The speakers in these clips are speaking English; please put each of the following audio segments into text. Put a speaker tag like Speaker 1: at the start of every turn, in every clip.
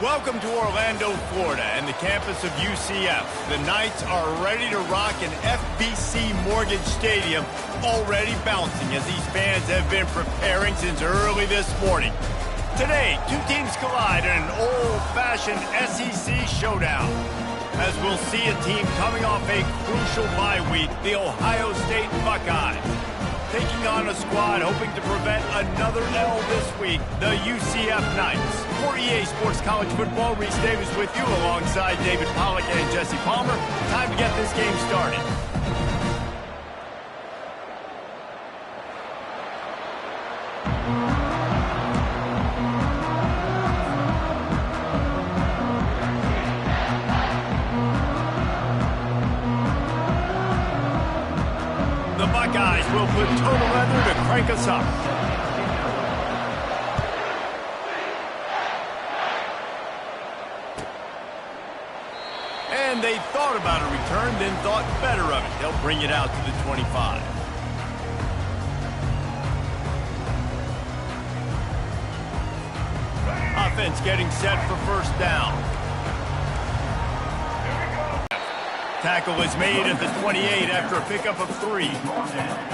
Speaker 1: Welcome to Orlando, Florida, and the campus of UCF. The Knights are ready to rock an FBC Mortgage Stadium, already bouncing as these fans have been preparing since early this morning. Today, two teams collide in an old-fashioned SEC showdown, as we'll see a team coming off a crucial bye week, the Ohio State Buckeyes, taking on a squad hoping to prevent another L this week, the UCF Knights. For EA Sports College Football, Reese Davis with you alongside David Pollack and Jesse Palmer. Time to get this game started. The Buckeyes will put total leather to crank us up. And they thought about a return, then thought better of it. They'll bring it out to the 25. Offense getting set for first down. Tackle is made at the 28 after a pickup of 3.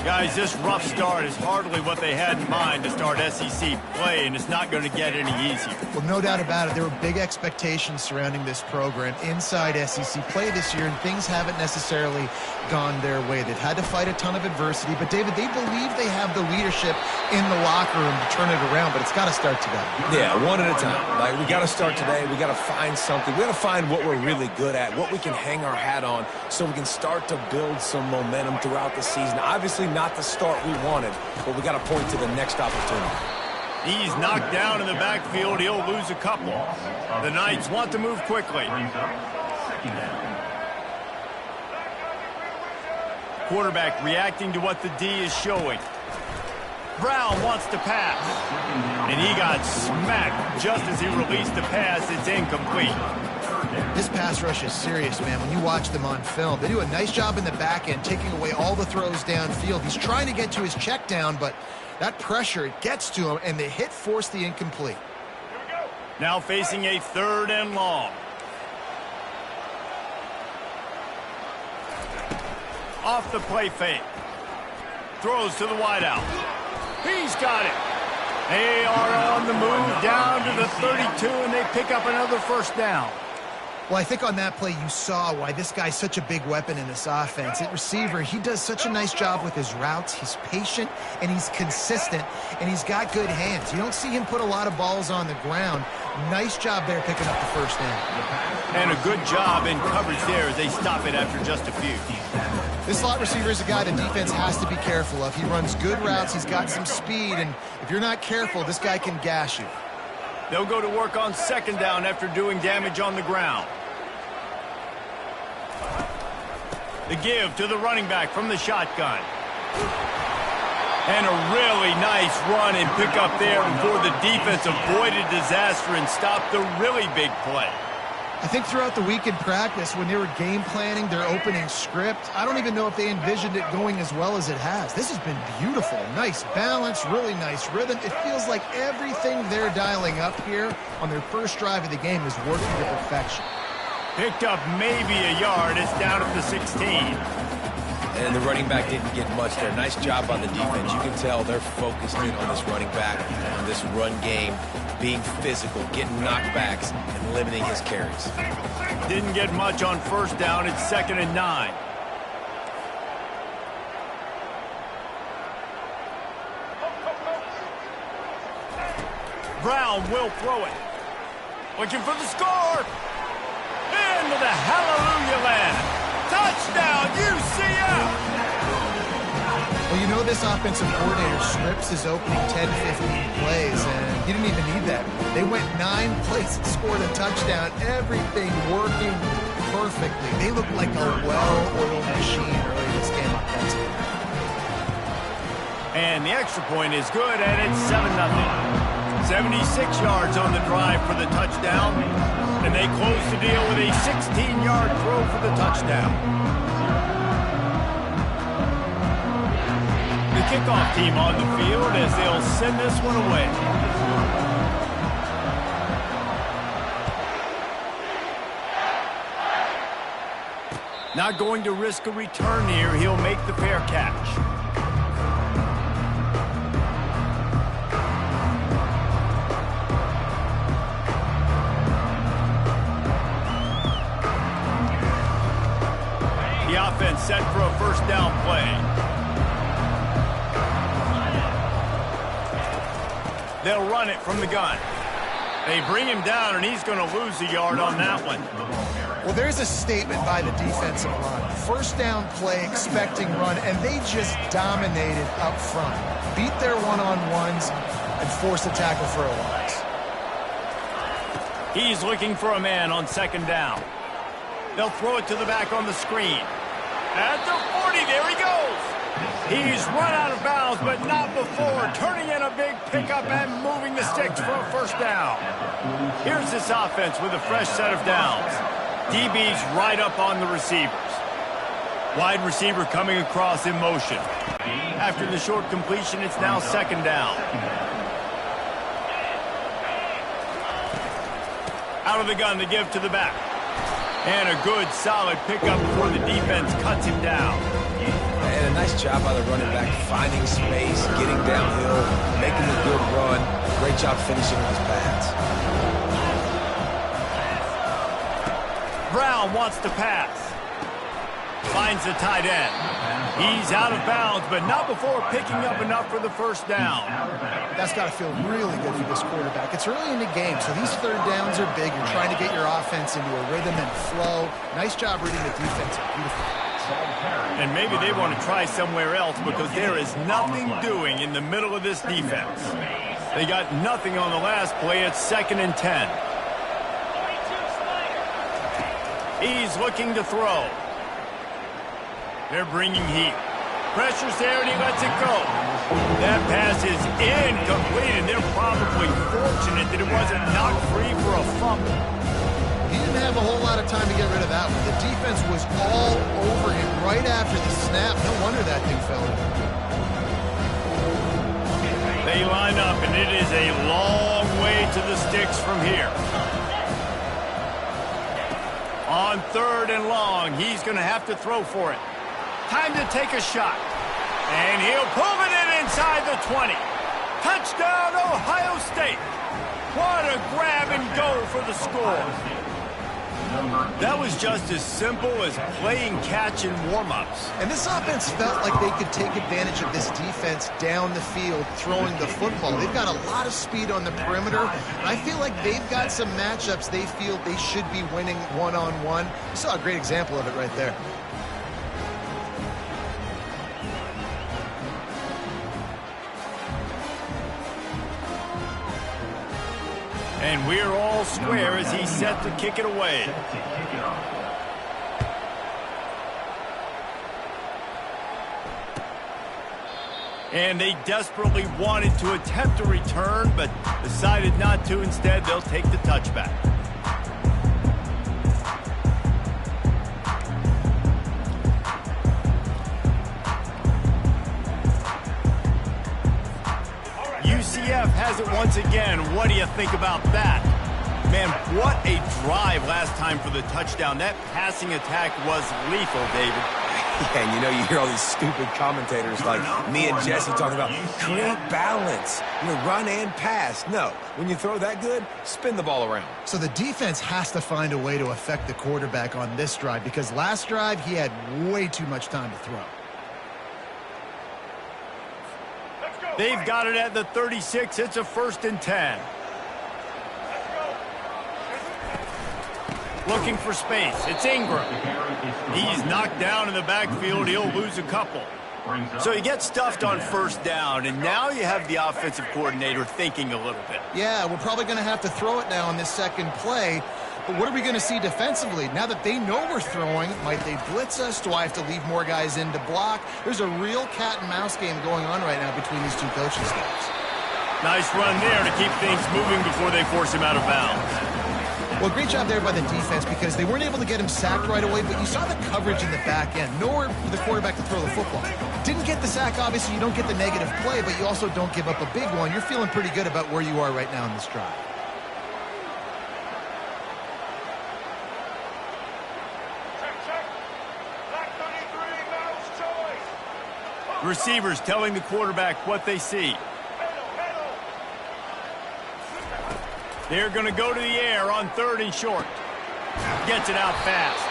Speaker 1: Guys, this rough start is hardly what they had in mind to start SEC play, and it's not going to get any easier.
Speaker 2: Well, no doubt about it. There were big expectations surrounding this program inside SEC play this year, and things haven't necessarily gone their way. They've had to fight a ton of adversity, but, David, they believe they have the leadership in the locker room to turn it around, but it's got to start today.
Speaker 3: Yeah, one at a time. Like, we got to start today. We got to find something. We got to find what we're really good at, what we can hang our hat on, so we can start to build some momentum throughout the season. Obviously not the start we wanted, but we got to point to the next opportunity.
Speaker 1: He's knocked down in the backfield. He'll lose a couple. The Knights want to move quickly. Quarterback reacting to what the D is showing. Brown wants to pass, and he got smacked just as he released the pass. It's incomplete.
Speaker 2: This pass rush is serious, man. When you watch them on film, they do a nice job in the back end, taking away all the throws downfield. He's trying to get to his check down, but that pressure, it gets to him, and the hit forced the incomplete.
Speaker 1: Now facing a 3rd and long. Off the play fake. Throws to the wideout. He's got it. They are on the move down to the 32, and they pick up another first down.
Speaker 2: Well, I think on that play you saw why this guy's such a big weapon in this offense. At receiver, he does such a nice job with his routes. He's patient, and he's consistent, and he's got good hands. You don't see him put a lot of balls on the ground. Nice job there picking up the first down.
Speaker 1: And a good job in coverage there as they stop it after just a few.
Speaker 2: This slot receiver is a guy the defense has to be careful of. He runs good routes. He's got some speed, and if you're not careful, this guy can gash you.
Speaker 1: They'll go to work on 2nd down after doing damage on the ground. The give to the running back from the shotgun. And a really nice run and pick up there before the defense avoided disaster and stopped the really big play.
Speaker 2: I think throughout the week in practice, when they were game planning their opening script, I don't even know if they envisioned it going as well as it has. This has been beautiful. Nice balance, really nice rhythm. It feels like everything they're dialing up here on their first drive of the game is working to perfection.
Speaker 1: Picked up maybe a yard. It's down at the 16.
Speaker 3: And the running back didn't get much there. Nice job on the defense. You can tell they're focused in on this running back, on this run game, being physical, getting knockbacks, and limiting his carries.
Speaker 1: Didn't get much on 1st down. It's 2nd and 9. Brown will throw it. Looking for the score. Into the hallelujah land. Touchdown, UCF!
Speaker 2: Well, you know this offensive coordinator scripts his opening 10, 15 plays, and he didn't even need that. They went 9 plays and scored a touchdown. Everything working perfectly. They look like a well-oiled machine early in this game offensively.
Speaker 1: And the extra point is good, and it's 7-0. 76 yards on the drive for the touchdown, and they close the deal with a 16-yard throw for the touchdown. The kickoff team on the field as they'll send this one away. Not going to risk a return here. He'll make the fair catch. The offense set for a first down play. They'll run it from the gun. They bring him down, and he's going to lose a yard on that one.
Speaker 2: Well, there's a statement by the defensive line. First down play, expecting run, and they just dominated up front. Beat their one-on-ones and forced a tackle for a loss.
Speaker 1: He's looking for a man on second down. They'll throw it to the back on the screen. At the 40, there he goes. He's run out of bounds, but not before turning in a big pickup and moving the sticks for a first down. Here's this offense with a fresh set of downs. DB's right up on the receivers. Wide receiver coming across in motion. After the short completion, it's now second down. Out of the gun to give to the back. And a good, solid pickup before the defense cuts him down.
Speaker 3: And a nice job by the running back, finding space, getting downhill, making a good run. Great job finishing with his pads.
Speaker 1: Brown wants to pass. Finds the tight end. He's out of bounds, but not before picking up enough for the first down.
Speaker 2: That's got to feel really good for this quarterback. It's early in the game, so these third downs are big. You're trying to get your offense into a rhythm and flow. Nice job reading the defense. Beautiful.
Speaker 1: And maybe they want to try somewhere else because there is nothing doing in the middle of this defense. They got nothing on the last play. It's 2nd and 10. He's looking to throw. They're bringing heat. Pressure's there, and he lets it go. That pass is incomplete, and they're probably fortunate that it wasn't knocked free for a fumble.
Speaker 2: He didn't have a whole lot of time to get rid of that one. The defense was all over him right after the snap. No wonder that thing fell.
Speaker 1: They line up, and it is a long way to the sticks from here. On 3rd and long, he's going to have to throw for it. Time to take a shot. And he'll pull it in inside the 20. Touchdown, Ohio State. What a grab and go for the score. That was just as simple as playing catch in warm-ups.
Speaker 2: And this offense felt like they could take advantage of this defense down the field throwing the football. They've got a lot of speed on the perimeter. And I feel like they've got some matchups they feel they should be winning one-on-one. You saw a great example of it right there.
Speaker 1: And we're all square as he's set to kick it away. And they desperately wanted to attempt a return, but decided not to. Instead, they'll take the touchback. UCF has it once again. What do you think about that? Man, what a drive last time for the touchdown. That passing attack was lethal, David.
Speaker 3: Yeah, and you know, you hear all these stupid commentators like me and Jesse talking about create balance, run and pass. No, when you throw that good, spin the ball around.
Speaker 2: So the defense has to find a way to affect the quarterback on this drive because last drive he had way too much time to throw.
Speaker 1: They've got it at the 36. It's a 1st and 10. Looking for space. It's Ingram. He's knocked down in the backfield. He'll lose a couple. So he gets stuffed on 1st down, and now you have the offensive coordinator thinking a little bit.
Speaker 2: Yeah, we're probably going to have to throw it now on this second play. But what are we going to see defensively? Now that they know we're throwing, might they blitz us? Do I have to leave more guys in to block? There's a real cat-and-mouse game going on right now between these two coaching staffs.
Speaker 1: Nice run there to keep things moving before they force him out of bounds.
Speaker 2: Well, great job there by the defense because they weren't able to get him sacked right away, but you saw the coverage in the back end. Nowhere for the quarterback to throw the football. Didn't get the sack, obviously. You don't get the negative play, but you also don't give up a big one. You're feeling pretty good about where you are right now in this drive.
Speaker 1: Receivers telling the quarterback what they see. They're going to go to the air on 3rd and short. Gets it out fast.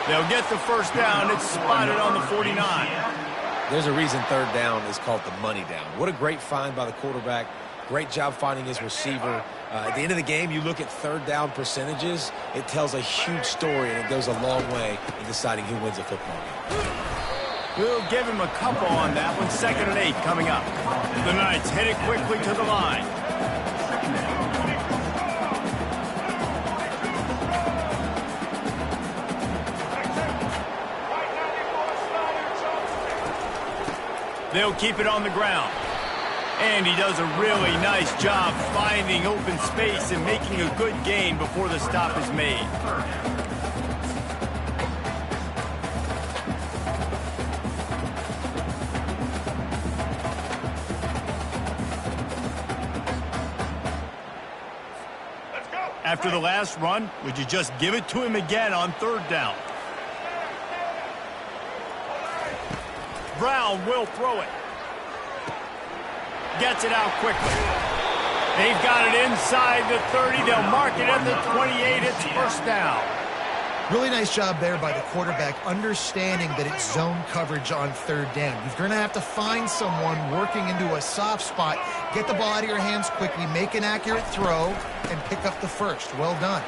Speaker 1: They'll get the first down. It's spotted on the 49.
Speaker 3: There's a reason 3rd down is called the money down. What a great find by the quarterback. Great job finding his receiver. At the end of the game, you look at 3rd down percentages. It tells a huge story, and it goes a long way in deciding who wins a football game.
Speaker 1: We'll give him a couple on that one. 2nd and 8 coming up. The Knights headed quickly to the line. They'll keep it on the ground. And he does a really nice job finding open space and making a good gain before the stop is made. After the last run, would you just give it to him again on 3rd down? Brown will throw it. Gets it out quickly. They've got it inside the 30. They'll mark it at the 28. It's first down.
Speaker 2: Really nice job there by the quarterback, understanding that it's zone coverage on 3rd down. You're going to have to find someone working into a soft spot, get the ball out of your hands quickly, make an accurate throw, and pick up the first. Well done.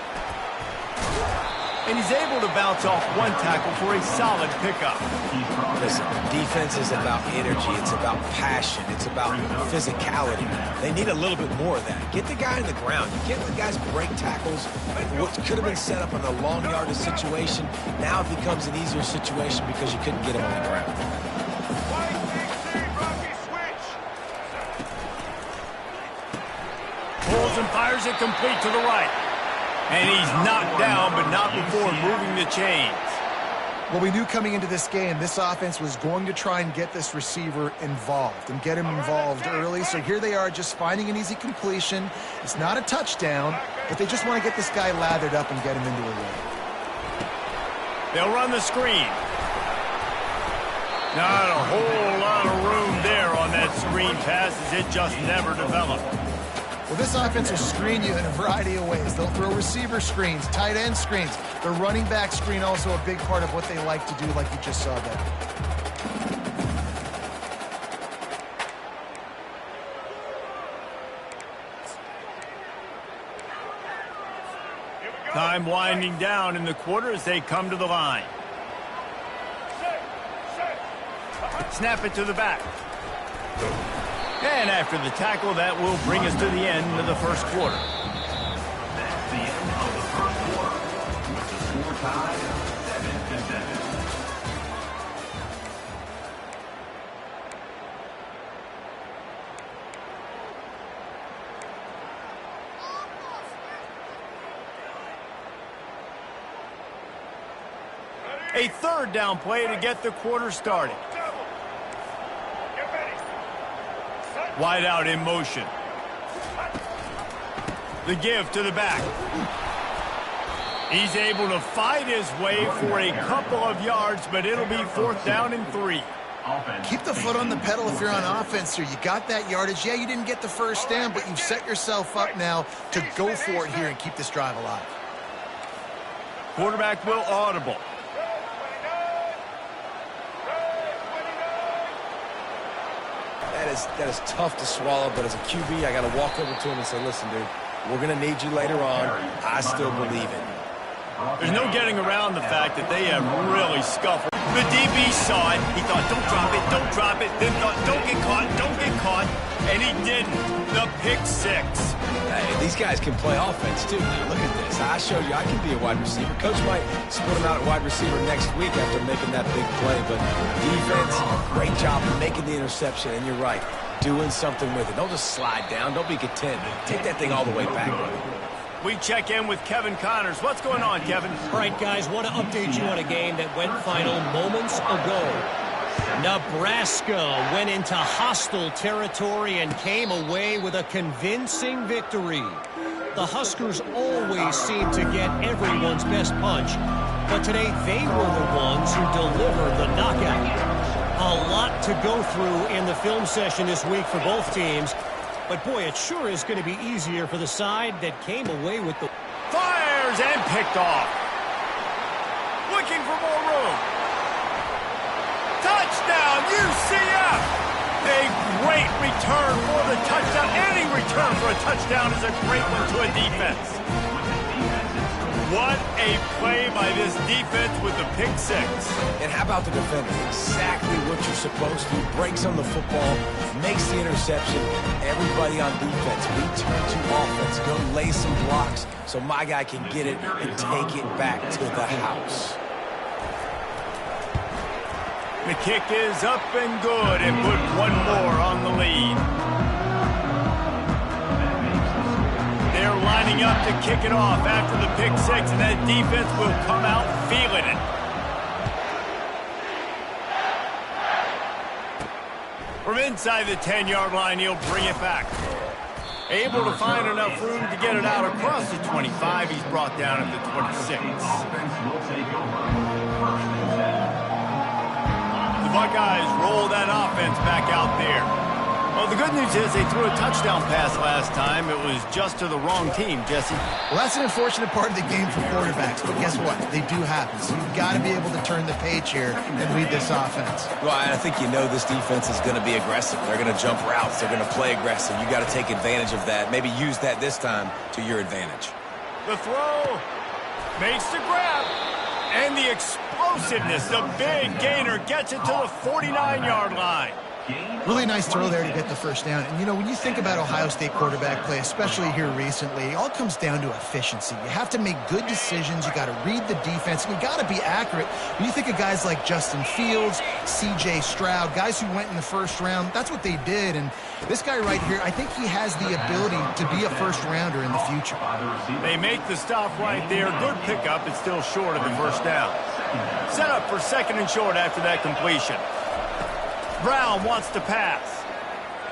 Speaker 1: And he's able to bounce off one tackle for a solid pickup.
Speaker 3: Listen, defense is about energy. It's about passion. It's about physicality. They need a little bit more of that. Get the guy in the ground. You can't let guys break tackles. What could have been set up in a long yardage situation, now it becomes an easier situation because you couldn't get him on the ground.
Speaker 1: Pulls and fires it complete to the right. And he's knocked down, but not before moving the chains.
Speaker 2: Well, we knew coming into this game, this offense was going to try and get this receiver involved and get him involved early. So here they are just finding an easy completion. It's not a touchdown, but they just want to get this guy lathered up and get him into a rhythm.
Speaker 1: They'll run the screen. Not a whole lot of room there on that screen pass as it just never developed.
Speaker 2: Well, this offense will screen you in a variety of ways. They'll throw receiver screens, tight end screens. The running back screen also a big part of what they like to do, like you just saw there.
Speaker 1: Time winding down in the quarter as they come to the line. Snap it to the back. And after the tackle, that will bring us to the end of the first quarter.
Speaker 4: That's the end of the first quarter. With the score tied at 7-7.
Speaker 1: A 3rd down play to get the quarter started. Wide out in motion. The give to the back. He's able to fight his way for a couple of yards, but it'll be 4th down and 3.
Speaker 2: Keep the foot on the pedal if you're on offense here. You got that yardage. Yeah, you didn't get the first down, but you've set yourself up now to go for it here and keep this drive alive.
Speaker 1: Quarterback will audible.
Speaker 3: That is tough to swallow, but as a QB, I got to walk over to him and say, listen, dude, we're going to need you later on. I still believe it.
Speaker 1: There's no getting around the fact that they have really scuffled. The DB saw it. He thought, don't drop it, don't drop it. Then thought, don't get caught. And he didn't. The pick 6.
Speaker 3: Hey, these guys can play offense, too. Now, look at this. I showed you I can be a wide receiver. Coach might split him out at wide receiver next week after making that big play. But defense, great job of making the interception. And you're right, doing something with it. Don't just slide down. Don't be content. Take that thing all the way back.
Speaker 1: We check in with Kevin Connors. What's going on, Kevin?
Speaker 5: All right, guys, want to update you on a game that went final moments ago. Nebraska went into hostile territory and came away with a convincing victory. The Huskers always seem to get everyone's best punch, but today they were the ones who delivered the knockout. A lot to go through in the film session this week for both teams. But, boy, it sure is going to be easier for the side that came away with the...
Speaker 1: Fires and picked off. Looking for more room. Touchdown, UCF! A great return for the touchdown. Any return for a touchdown is a great one to a defense. What a play by this defense with the pick six.
Speaker 3: And how about the defender? Exactly what you're supposed to. Breaks on the football, makes the interception. Everybody on defense, return to offense. Go lay some blocks so my guy can get it and take it back to the house.
Speaker 1: The kick is up and good and put one more on the lead. They're lining up to kick it off after the pick six, and that defense will come out feeling it. From inside the 10-yard line, he'll bring it back. Able to find enough room to get it out across the 25. He's brought down at the 26. The Buckeyes roll that offense back out there. Well, the good news is they threw a touchdown pass last time. It was just to the wrong team, Jesse.
Speaker 2: Well, that's an unfortunate part of the game for quarterbacks, but guess what? They do happen. So you've got to be able to turn the page here and lead this offense.
Speaker 3: Well, I think you know this defense is going to be aggressive. They're going to jump routes. They're going to play aggressive. You got to take advantage of that. Maybe use that this time to your advantage.
Speaker 1: The throw makes the grab. And the explosiveness, the big gainer gets it to the 49-yard line.
Speaker 2: Really nice throw there to get the first down. And, you know, when you think about Ohio State quarterback play, especially here recently, it all comes down to efficiency. You have to make good decisions. You got to read the defense. And you got to be accurate. When you think of guys like Justin Fields, C.J. Stroud, guys who went in the first round, that's what they did. And this guy right here, I think he has the ability to be a first-rounder in the future.
Speaker 1: They make the stop right there. Good pickup. It's still short of the first down. Set up for second and short after that completion. Brown wants to pass.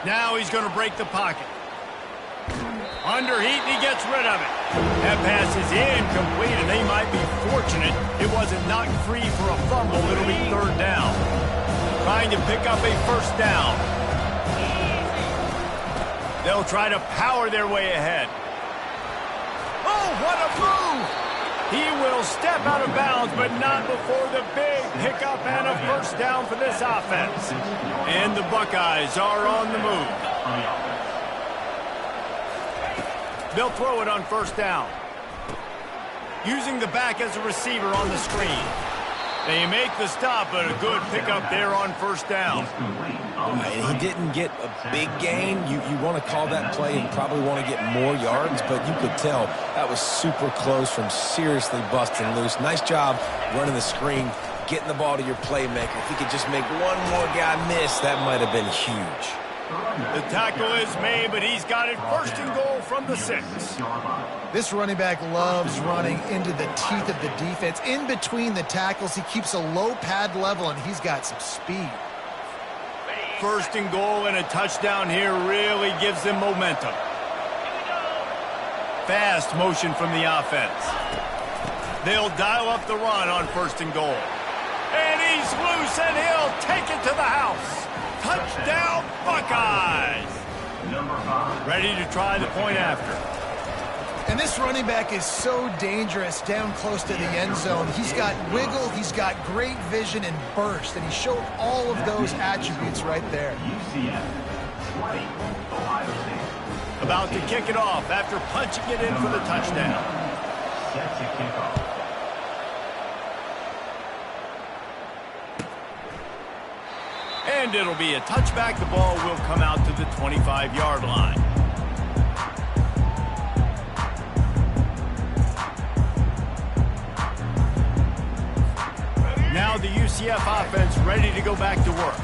Speaker 1: Now he's going to break the pocket. Under heat, and he gets rid of it. That pass is incomplete, and they might be fortunate it wasn't knocked free for a fumble. It'll be third down. Trying to pick up a first down. They'll try to power their way ahead. Oh, what a move! He will step out of bounds, but not before the big pickup and a first down for this offense. And the Buckeyes are on the move. They'll throw it on first down. Using the back as a receiver on the screen. They make the stop, but a good pickup there on first down.
Speaker 3: He didn't get a big gain. You want to call that play and probably want to get more yards, but you could tell that was super close from seriously busting loose. Nice job running the screen, getting the ball to your playmaker. If he could just make one more guy miss, that might have been huge.
Speaker 1: The tackle is made, but he's got it first and goal from the 6.
Speaker 2: This running back loves running into the teeth of the defense. In between the tackles, he keeps a low pad level, and he's got some speed.
Speaker 1: First and goal and a touchdown here really gives them momentum. Fast motion from the offense. They'll dial up the run on first and goal. And he's loose, and he'll take it to the house. Touchdown, Buckeyes! Ready to try the point after.
Speaker 2: And this running back is so dangerous down close to the end zone. He's got wiggle, he's got great vision and burst, and he showed all of those attributes right there.
Speaker 4: UCF 20, Ohio State.
Speaker 1: About to kick it off after punching it in for the touchdown.
Speaker 4: Set to kick off.
Speaker 1: And it'll be a touchback. The ball will come out to the 25-yard line. Now the UCF offense ready to go back to work.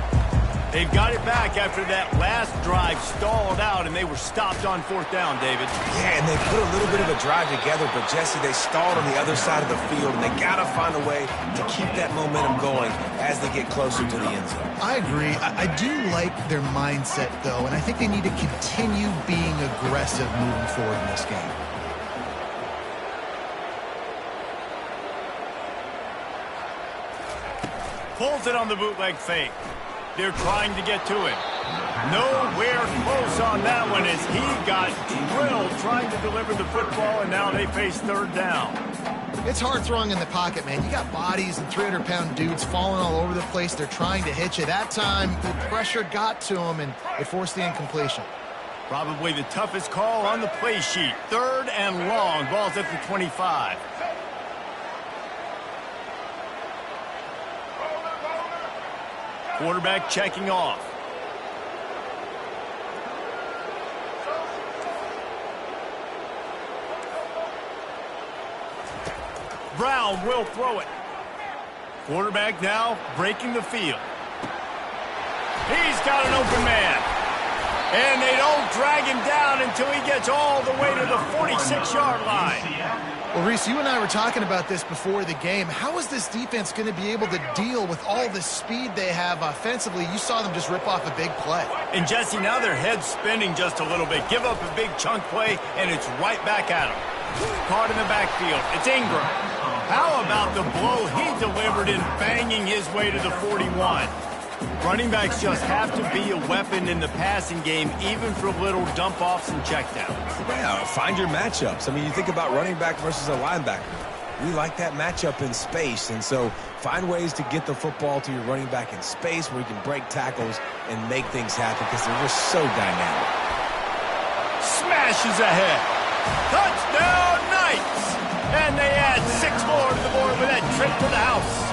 Speaker 1: They've got it back after that last drive stalled out, and they were stopped on fourth down, David.
Speaker 3: Yeah, and they put a little bit of a drive together, but, Jesse, they stalled on the other side of the field, and they got to find a way to keep that momentum going as they get closer to the end zone.
Speaker 2: I agree. I do like their mindset, though, and I think they need to continue being aggressive moving forward in this game.
Speaker 1: Pulls it on the bootleg fake. They're trying to get to him. Nowhere close on that one as he got drilled trying to deliver the football, and now they face third down.
Speaker 2: It's hard throwing in the pocket, man. You got bodies and 300-pound dudes falling all over the place. They're trying to hit you. That time, the pressure got to him, and it forced the incompletion.
Speaker 1: Probably the toughest call on the play sheet. Third and long. Ball's at the 25. Quarterback checking off. Brown will throw it. Quarterback now breaking the field. He's got an open man. And they don't drag him down until he gets all the way to the 46-yard line.
Speaker 2: Well, Reese, you and I were talking about this before the game. How is this defense going to be able to deal with all the speed they have offensively? You saw them just rip off a big play.
Speaker 1: And, Jesse, now their head's spinning just a little bit. Give up a big chunk play, and it's right back at them. Caught in the backfield. It's Ingram. How about the blow he delivered in banging his way to the 41? Running backs just have to be a weapon in the passing game, even for little dump-offs and checkdowns.
Speaker 3: Yeah, find your matchups. I mean, you think about running back versus a linebacker. We like that matchup in space, and so find ways to get the football to your running back in space where you can break tackles and make things happen because they're just so dynamic.
Speaker 1: Smashes ahead. Touchdown, Knights! And they add 6 more to the board with that trip to the house.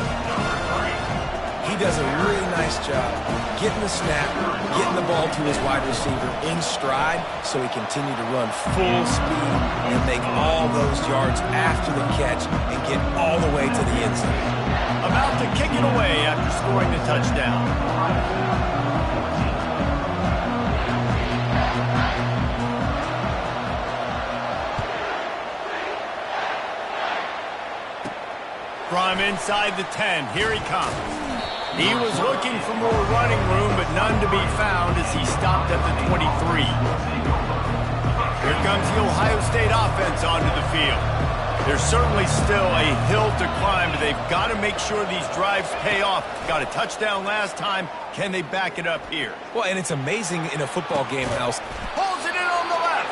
Speaker 3: He does a really nice job getting the snap, getting the ball to his wide receiver in stride so he continued to run full speed and make all those yards after the catch and get all the way to the end zone.
Speaker 1: About to kick it away after scoring the touchdown. From inside the 10, here he comes. He was looking for more running room, but none to be found as he stopped at the 23. Here comes the Ohio State offense onto the field. There's certainly still a hill to climb, but they've got to make sure these drives pay off. Got a touchdown last time. Can they back it up here?
Speaker 3: Well, and it's amazing in a football game, House.
Speaker 1: Pulls it in on the left.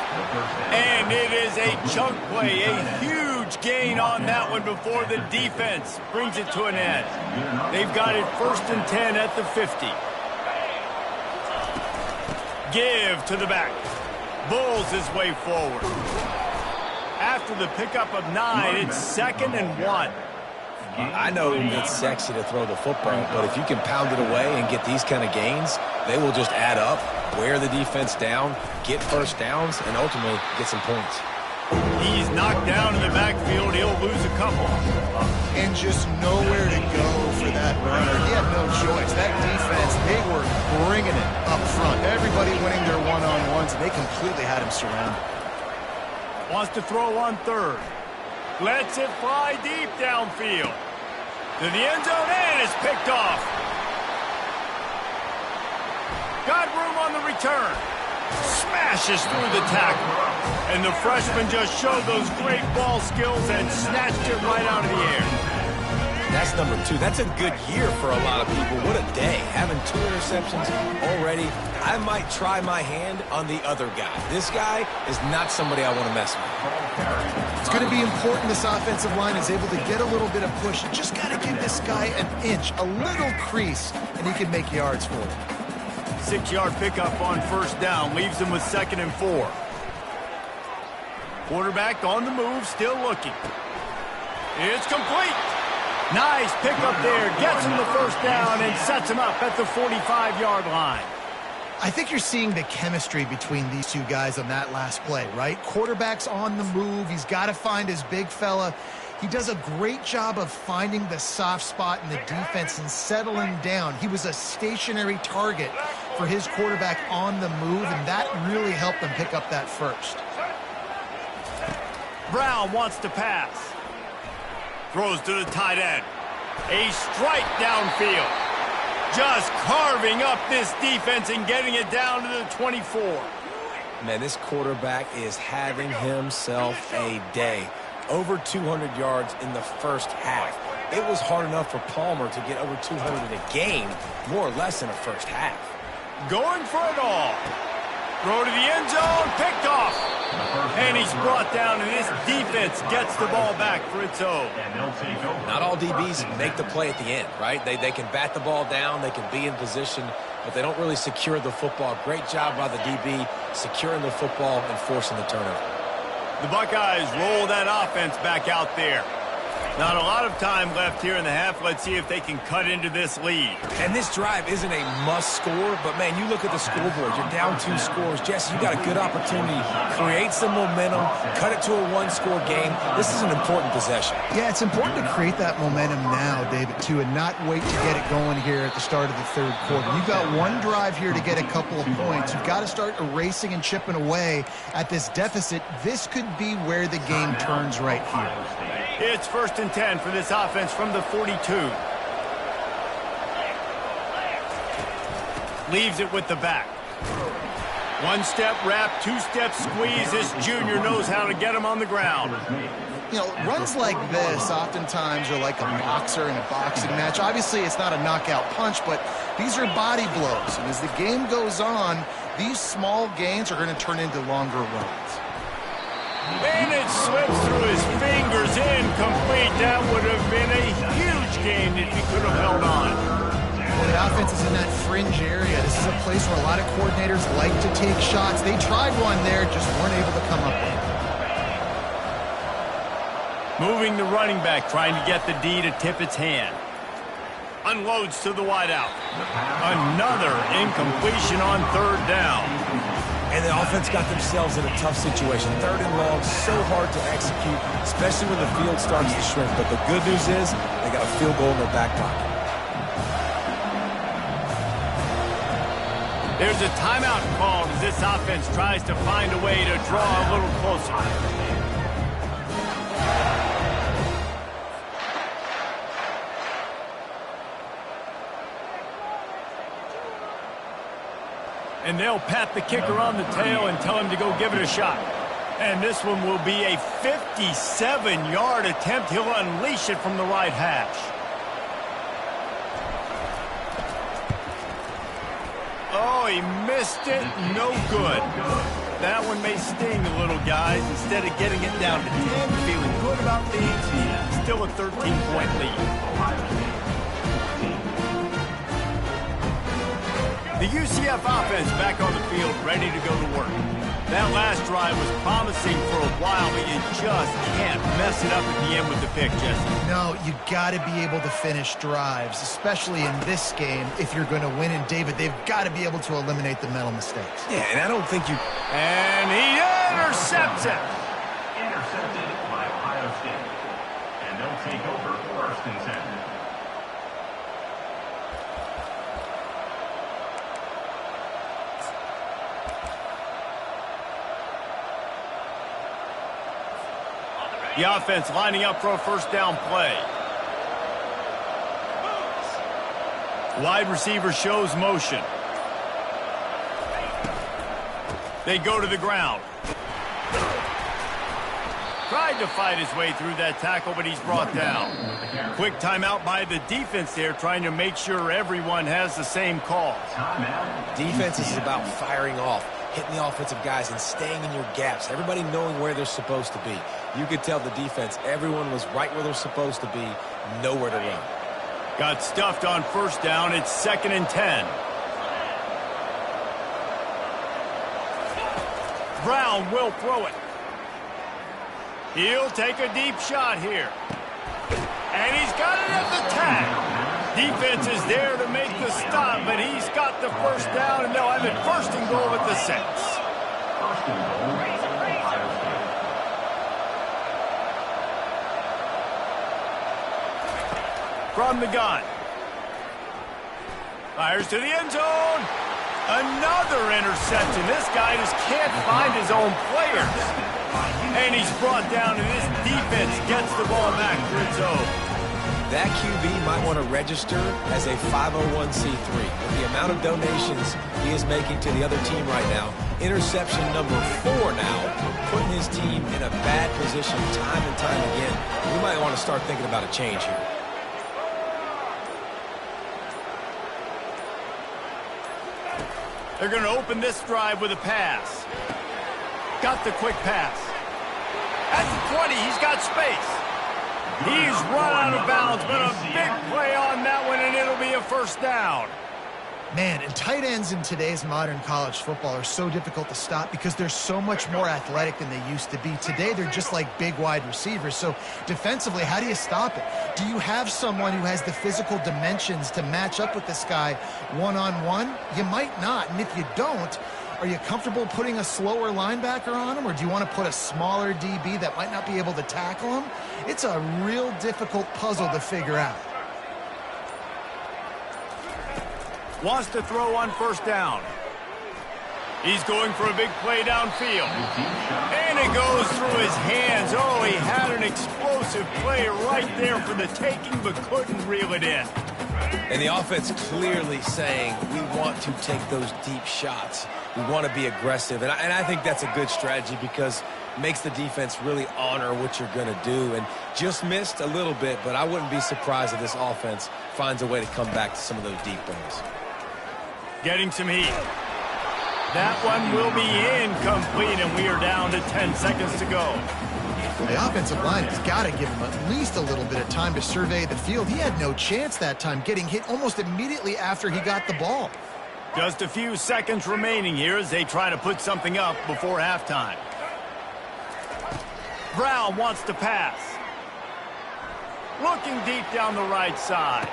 Speaker 1: And it is a chunk play, a huge gain on that one before the defense brings it to an end. They've got it 1st and 10 at the 50. Give to the back. Bulls his way forward. After the pickup of 9, it's 2nd and 1.
Speaker 3: I know it's sexy to throw the football, but if you can pound it away and get these kind of gains, they will just add up, wear the defense down, get first downs, and ultimately get some points.
Speaker 1: He's knocked down in the backfield. He'll lose a couple.
Speaker 2: And just nowhere to go for that runner. He had no choice. That defense, they were bringing it up front. Everybody winning their one-on-ones, and they completely had him surrounded.
Speaker 1: Wants to throw on 3rd. Lets it fly deep downfield. To the end zone, and it's picked off. Got room on the return. Smashes through the tackle. And the freshman just showed those great ball skills and snatched it right out of the air.
Speaker 3: That's number 2. That's a good year for a lot of people. What a day. Having 2 interceptions already. I might try my hand on the other guy. This guy is not somebody I want to mess with.
Speaker 2: It's going to be important this offensive line is able to get a little bit of push. You just got to give this guy an inch, a little crease, and he can make yards for it.
Speaker 1: 6-yard pickup on 1st down. Leaves him with 2nd and 4. Quarterback on the move, still looking. It's complete. Nice pickup there. Gets him the 1st down and sets him up at the 45-yard line.
Speaker 2: I think you're seeing the chemistry between these two guys on that last play, right? Quarterback's on the move. He's got to find his big fella. He does a great job of finding the soft spot in the defense and settling down. He was a stationary target for his quarterback on the move, and that really helped them pick up that 1st.
Speaker 1: Brown wants to pass. Throws to the tight end. A strike downfield. Just carving up this defense and getting it down to the 24.
Speaker 3: Man, this quarterback is having himself a day. Over 200 yards in the 1st half. it was hard enough for Palmer to get over 200 in a game, more or less in the first half.
Speaker 1: Going for it all. Throw to the end zone, picked off. And he's brought down, and this defense gets the ball back for its own.
Speaker 3: Not all DBs make the play at the end, right? They can bat the ball down, they can be in position, but they don't really secure the football. Great job by the DB securing the football and forcing the turnover.
Speaker 1: The Buckeyes roll that offense back out there. Not a lot of time left here in the half. Let's see if they can cut into this lead.
Speaker 3: And this drive isn't a must score, but, man, you look at the scoreboard. You're down 2 scores. Jesse, you got a good opportunity. Create some momentum. Cut it to a 1-score game. This is an important possession.
Speaker 2: Yeah, it's important to create that momentum now, David, too, and not wait to get it going here at the start of the third quarter. You've got one drive here to get a couple of points. You've got to start erasing and chipping away at this deficit. This could be where the game turns right here.
Speaker 1: It's 1st and 10 for this offense from the 42. Leaves it with the back. 1-step wrap, 2-step squeeze. This junior knows how to get him on the ground.
Speaker 2: You know, runs like this oftentimes are like a boxer in a boxing match. Obviously, it's not a knockout punch, but these are body blows. And as the game goes on, these small gains are going to turn into longer runs.
Speaker 1: And it slips through his fingers, incomplete. That would have been a huge game if he could have held on.
Speaker 2: Well, the offense is in that fringe area. This is a place where a lot of coordinators like to take shots. They tried one there, just weren't able to come up with it.
Speaker 1: Moving the running back, trying to get the D to tip its hand. Unloads to the wideout. Another incompletion on 3rd down.
Speaker 3: And the offense got themselves in a tough situation. 3rd and long, so hard to execute, especially when the field starts to shrink. But the good news is they got a field goal in their back pocket.
Speaker 1: There's a timeout called as this offense tries to find a way to draw a little closer. And they'll pat the kicker on the tail and tell him to go give it a shot. And this one will be a 57-yard attempt. He'll unleash it from the right hash. Oh, he missed it. No good. That one may sting a little, guys. Instead of getting it down to 10, feeling good about things, still a 13-point lead. The UCF offense back on the field, ready to go to work. That last drive was promising for a while, but you just can't mess it up at the end with the pick, Jesse.
Speaker 2: No, you got to be able to finish drives, especially in this game. If you're going to win, and David, they've got to be able to eliminate the mental mistakes.
Speaker 3: Yeah, and I don't think you...
Speaker 1: And he intercepts it.
Speaker 4: Intercepted by Ohio State. And they'll take over 1st and 10.
Speaker 1: The offense lining up for a 1st down play. Wide receiver shows motion. They go to the ground. Tried to fight his way through that tackle, but he's brought down. Quick timeout by the defense there, trying to make sure everyone has the same call.
Speaker 3: Defense is about firing off, hitting the offensive guys and staying in your gaps. Everybody knowing where they're supposed to be. You could tell the defense, everyone was right where they're supposed to be, nowhere to run.
Speaker 1: Got stuffed on 1st down. It's 2nd and 10. Brown will throw it. He'll take a deep shot here. And he's got it at the tag. Defense is there to make the stop, but he's got the 1st down, and they'll have it 1st and goal at the 6.
Speaker 4: 1st and goal, Ohio State.
Speaker 1: From the gun. Fires to the end zone. Another interception. This guy just can't find his own players. And he's brought down, and this defense gets the ball back for its own.
Speaker 3: That QB might want to register as a 501c3. With the amount of donations he is making to the other team right now, interception number 4 now, putting his team in a bad position time and time again. We might want to start thinking about a change here.
Speaker 1: They're going to open this drive with a pass. Got the quick pass. At the 20, he's got space. He's run out of bounds, but a big play on that one, and it'll be a first down.
Speaker 2: Man, and tight ends in today's modern college football are so difficult to stop because they're so much more athletic than they used to be. Today, they're just like big wide receivers. So defensively, how do you stop it? Do you have someone who has the physical dimensions to match up with this guy one-on-one? You might not, and if you don't, are you comfortable putting a slower linebacker on him, or do you want to put a smaller DB that might not be able to tackle him? It's a real difficult puzzle to figure out.
Speaker 1: Wants to throw on first down. He's going for a big play downfield. And it goes through his hands. Oh, he had an explosive play right there for the taking, but couldn't reel it in.
Speaker 3: And the offense clearly saying, we want to take those deep shots. We want to be aggressive. And I think that's a good strategy because it makes the defense really honor what you're going to do. And just missed a little bit, but I wouldn't be surprised if this offense finds a way to come back to some of those deep balls.
Speaker 1: Getting some heat. That one will be incomplete, and we are down to 10 seconds to go.
Speaker 2: The offensive line has got to give him at least a little bit of time to survey the field. He had no chance that time, getting hit almost immediately after he got the ball.
Speaker 1: Just a few seconds remaining here as they try to put something up before halftime. Brown wants to pass. Looking deep down the right side.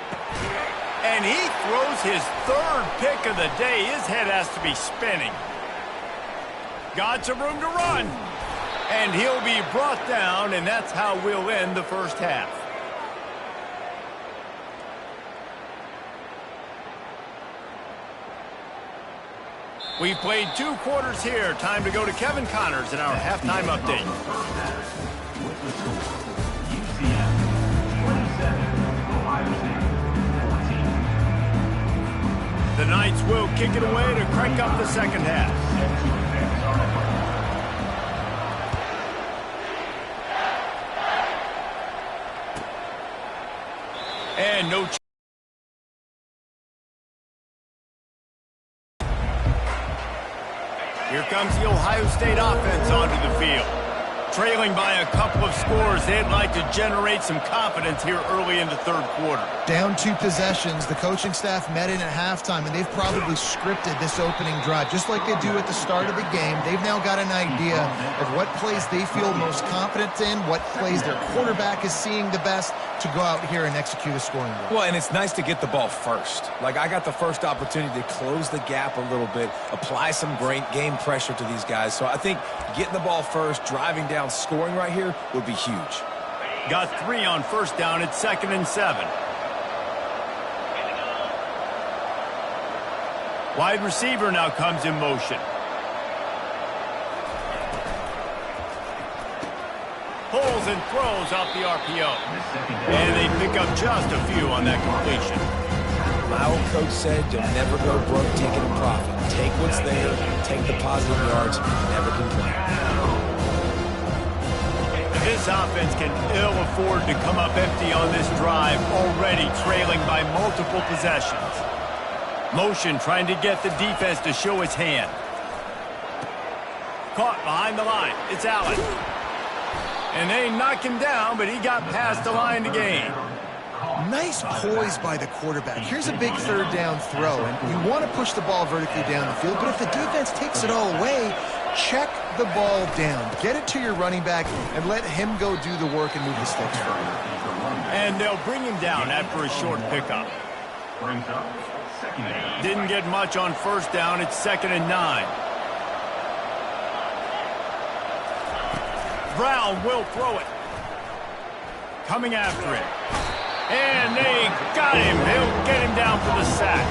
Speaker 1: And he throws his third pick of the day. His head has to be spinning. Got some room to run. And he'll be brought down, and that's how we'll end the first half. We've played 2 quarters here. Time to go to Kevin Connors in our halftime update.
Speaker 4: With the score, UCF 27, Ohio State 14.
Speaker 1: The Knights will kick it away to crank up the second half. And no. Here comes the Ohio State offense onto the field. Trailing by a couple of scores, they'd like to generate some confidence here early in the third quarter.
Speaker 2: Down 2 possessions, the coaching staff met in at halftime, and they've probably scripted this opening drive. Just like they do at the start of the game, they've now got an idea of what plays they feel most confident in, what plays their quarterback is seeing the best to go out here and execute a scoring drive.
Speaker 3: Well, and it's nice to get the ball first. Like, I got the first opportunity to close the gap a little bit, apply some great game pressure to these guys. So I think getting the ball first, driving down, scoring right here would be huge.
Speaker 1: Got 3 on first down at 2nd and 7. Wide receiver now comes in motion. Pulls and throws off the RPO. And they pick up just a few on that completion.
Speaker 3: My old coach said, you'll never go broke taking a profit. Take what's there, take the positive yards, never complain.
Speaker 1: This offense can ill afford to come up empty on this drive, already trailing by multiple possessions. Motion trying to get the defense to show its hand. Caught behind the line. It's Allen. And they knock him down, but he got past the line to gain.
Speaker 2: Nice poise by the quarterback. Here's a big third down throw, and you want to push the ball vertically down the field, but if the defense takes it all away, check the ball down. Get it to your running back and let him go do the work and move the sticks for you.
Speaker 1: And they'll bring him down after a short pickup.
Speaker 4: Brings up second down.
Speaker 1: Didn't get much on first down. It's 2nd and 9. Brown will throw it. Coming after it. And they got him. They'll get him down for the sack.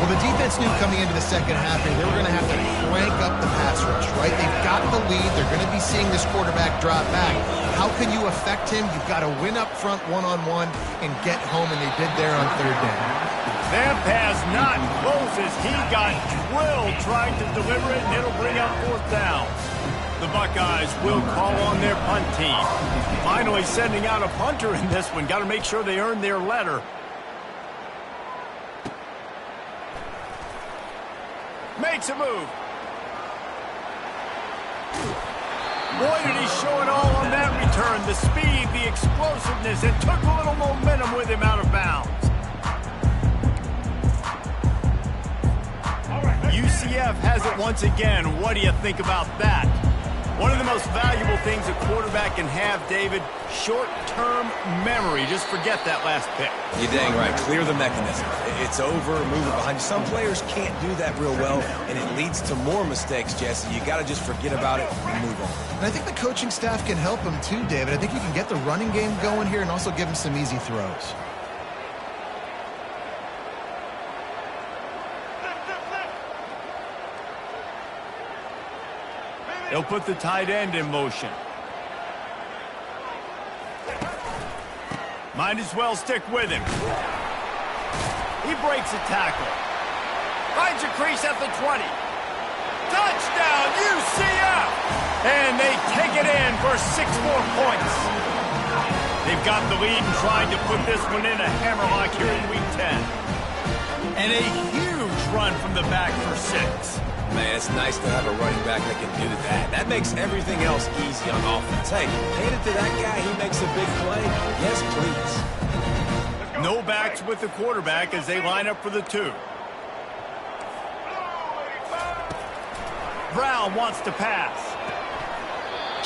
Speaker 2: Well, the defense knew coming into the second half they were going to have to crank up the pass rush, right? They've got the lead. They're going to be seeing this quarterback drop back. How can you affect him? You've got to win up front one-on-one and get home, and they did there on third down.
Speaker 1: That pass not close as he got drilled trying to deliver it, and it'll bring up fourth down. The Buckeyes will call on their punt team. Finally sending out a punter in this one. Got to make sure they earn their letter. Makes a move. Boy, did he show it all on that return. The speed, the explosiveness, and took a little momentum with him out of bounds. UCF has it once again. What do you think about that? One of the most valuable things a quarterback can have, David, short-term memory. Just forget that last pick.
Speaker 3: You're dang right. Clear the mechanism. It's over, move it behind you. Some players can't do that real well, and it leads to more mistakes, Jesse. You got to just forget about it and move on.
Speaker 2: And I think the coaching staff can help him too, David. I think you can get the running game going here and also give him some easy throws.
Speaker 1: They'll put the tight end in motion. Might as well stick with him. He breaks a tackle. Finds a crease at the 20. Touchdown, UCF! And they take it in for 6 more points. They've got the lead and trying to put this one in a hammerlock here in Week 10. And a huge run from the back for 6.
Speaker 3: Man, it's nice to have a running back that can do that. That makes everything else easy on offense. Hey, hand it to that guy. He makes a big play. Yes, please.
Speaker 1: No backs with the quarterback as they line up for the 2. Brown wants to pass.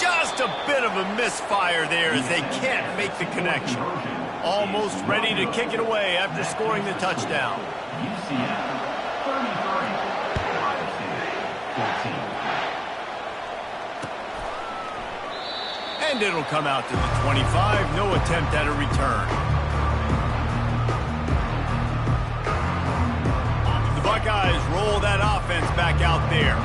Speaker 1: Just a bit of a misfire there as they can't make the connection. Almost ready to kick it away after scoring the touchdown. And it'll come out to the 25. No attempt at a return. The Buckeyes roll that offense back out there.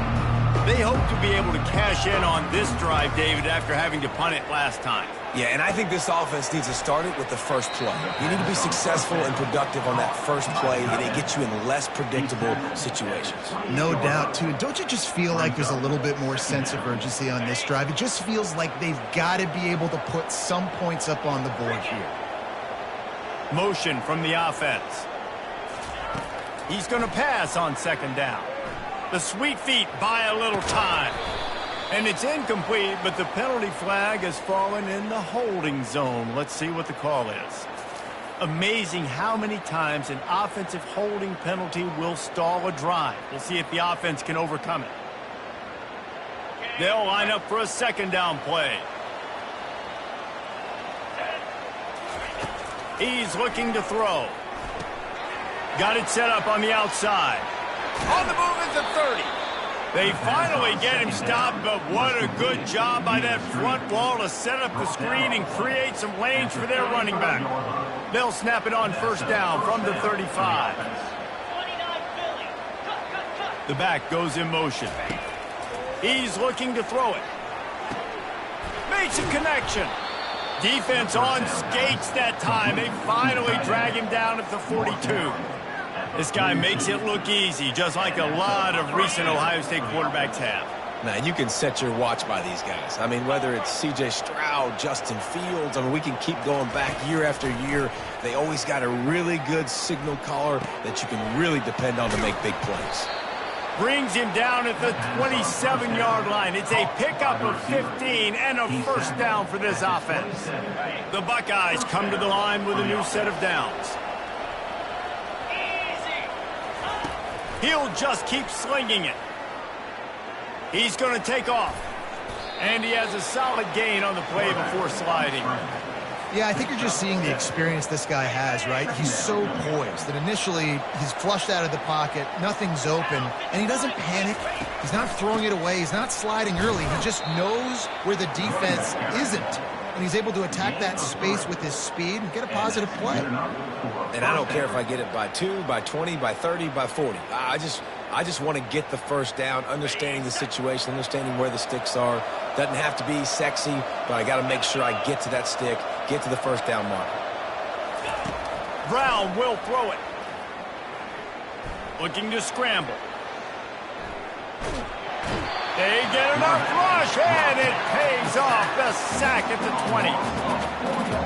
Speaker 1: They hope to be able to cash in on this drive, David, after having to punt it last time.
Speaker 3: Yeah, and I think this offense needs to start it with the first play. You need to be successful and productive on that first play, and it gets you in less predictable situations.
Speaker 2: No doubt, too. Don't you just feel like there's a little bit more sense of urgency on this drive? It just feels like they've got to be able to put some points up on the board here.
Speaker 1: Motion from the offense. He's going to pass on 2nd down. The sweet feet buy a little time. And it's incomplete, but the penalty flag has fallen in the holding zone. Let's see what the call is. Amazing how many times an offensive holding penalty will stall a drive. We'll see if the offense can overcome it. They'll line up for a 2nd down play. He's looking to throw. Got it set up on the outside. On the move is the 30. They finally get him stopped, but what a good job by that front wall to set up the screen and create some lanes for their running back. They'll snap it on 1st down from the 35. The back goes in motion. He's looking to throw it. Makes a connection. Defense on skates that time. They finally drag him down at the 42. This guy makes it look easy, just like a lot of recent Ohio State quarterbacks have.
Speaker 3: Now, you can set your watch by these guys. I mean, whether it's C.J. Stroud, Justin Fields, I mean, we can keep going back year after year. They always got a really good signal caller that you can really depend on to make big plays.
Speaker 1: Brings him down at the 27-yard line. It's a pickup of 15 and a 1st down for this offense. The Buckeyes come to the line with a new set of downs. He'll just keep slinging it. He's going to take off. And he has a solid gain on the play before sliding.
Speaker 2: Yeah, I think you're just seeing the experience this guy has, right? He's so poised that initially he's flushed out of the pocket, nothing's open, and he doesn't panic. He's not throwing it away. He's not sliding early. He just knows where the defense isn't. And he's able to attack that space with his speed and get a positive play.
Speaker 3: And I don't care if I get it by 2, by 20, by 30, by 40. I just want to get the 1st down, understanding the situation, understanding where the sticks are. Doesn't have to be sexy, but I got to make sure I get to that stick, get to the 1st down marker.
Speaker 1: Brown will throw it. Looking to scramble. They get enough rush, and it pays off. The sack at the 20.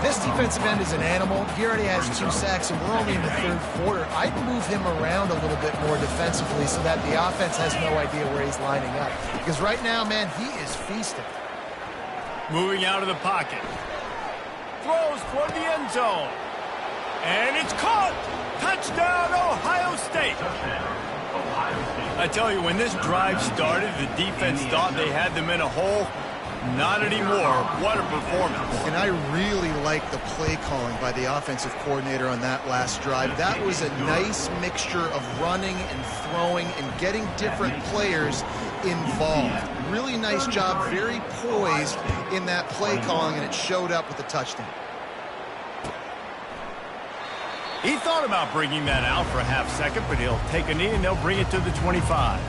Speaker 2: This defensive end is an animal. He already has 2 sacks, and we're only in the 3rd quarter. I'd move him around a little bit more defensively so that the offense has no idea where he's lining up. Because right now, man, he is feasting.
Speaker 1: Moving out of the pocket. Throws toward the end zone. And it's caught. Touchdown, Ohio State. I tell you, when this drive started, the defense thought they had them in a hole. Not anymore. What a performance.
Speaker 2: And I really like the play calling by the offensive coordinator on that last drive. That was a nice mixture of running and throwing and getting different players involved. Really nice job, very poised in that play calling, and it showed up with a touchdown.
Speaker 1: He thought about bringing that out for a half second, but he'll take a knee and they'll bring it to the 25.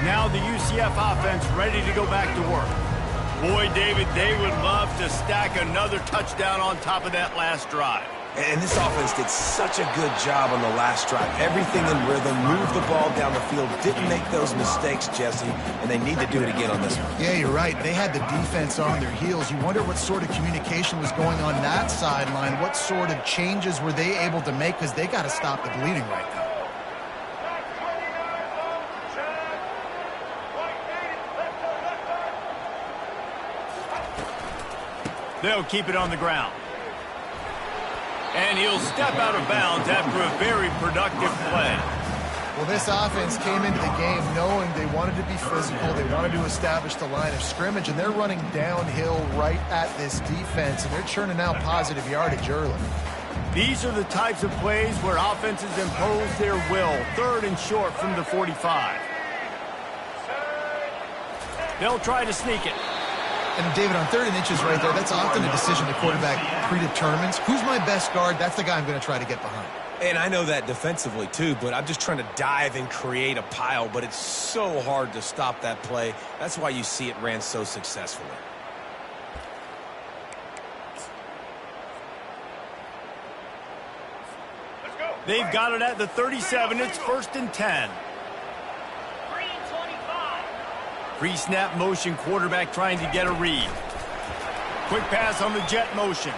Speaker 1: Now the UCF offense ready to go back to work. Boy, David, they would love to stack another touchdown on top of that last drive.
Speaker 3: And this offense did such a good job on the last drive. Everything in rhythm, moved the ball down the field, didn't make those mistakes, Jesse, and they need to do it again on this one.
Speaker 2: Yeah, you're right. They had the defense on their heels. You wonder what sort of communication was going on that sideline. What sort of changes were they able to make, because they got to stop the bleeding right now.
Speaker 1: They'll keep it on the ground. And he'll step out of bounds after a very productive play.
Speaker 2: Well, this offense came into the game knowing they wanted to be physical, they wanted to establish the line of scrimmage, and they're running downhill right at this defense, and they're churning out positive yardage early.
Speaker 1: These are the types of plays where offenses impose their will. 3rd and short from the 45. They'll try to sneak it.
Speaker 2: And David, on 3rd and inches right there, that's often a decision the quarterback predetermines. Who's my best guard? That's the guy I'm going to try to get behind.
Speaker 3: And I know that defensively, too, but I'm just trying to dive and create a pile, but it's so hard to stop that play. That's why you see it ran so successfully.
Speaker 1: They've got it at the 37. It's 1st and 10. Pre-snap motion, quarterback trying to get a read. Quick pass on the jet motion.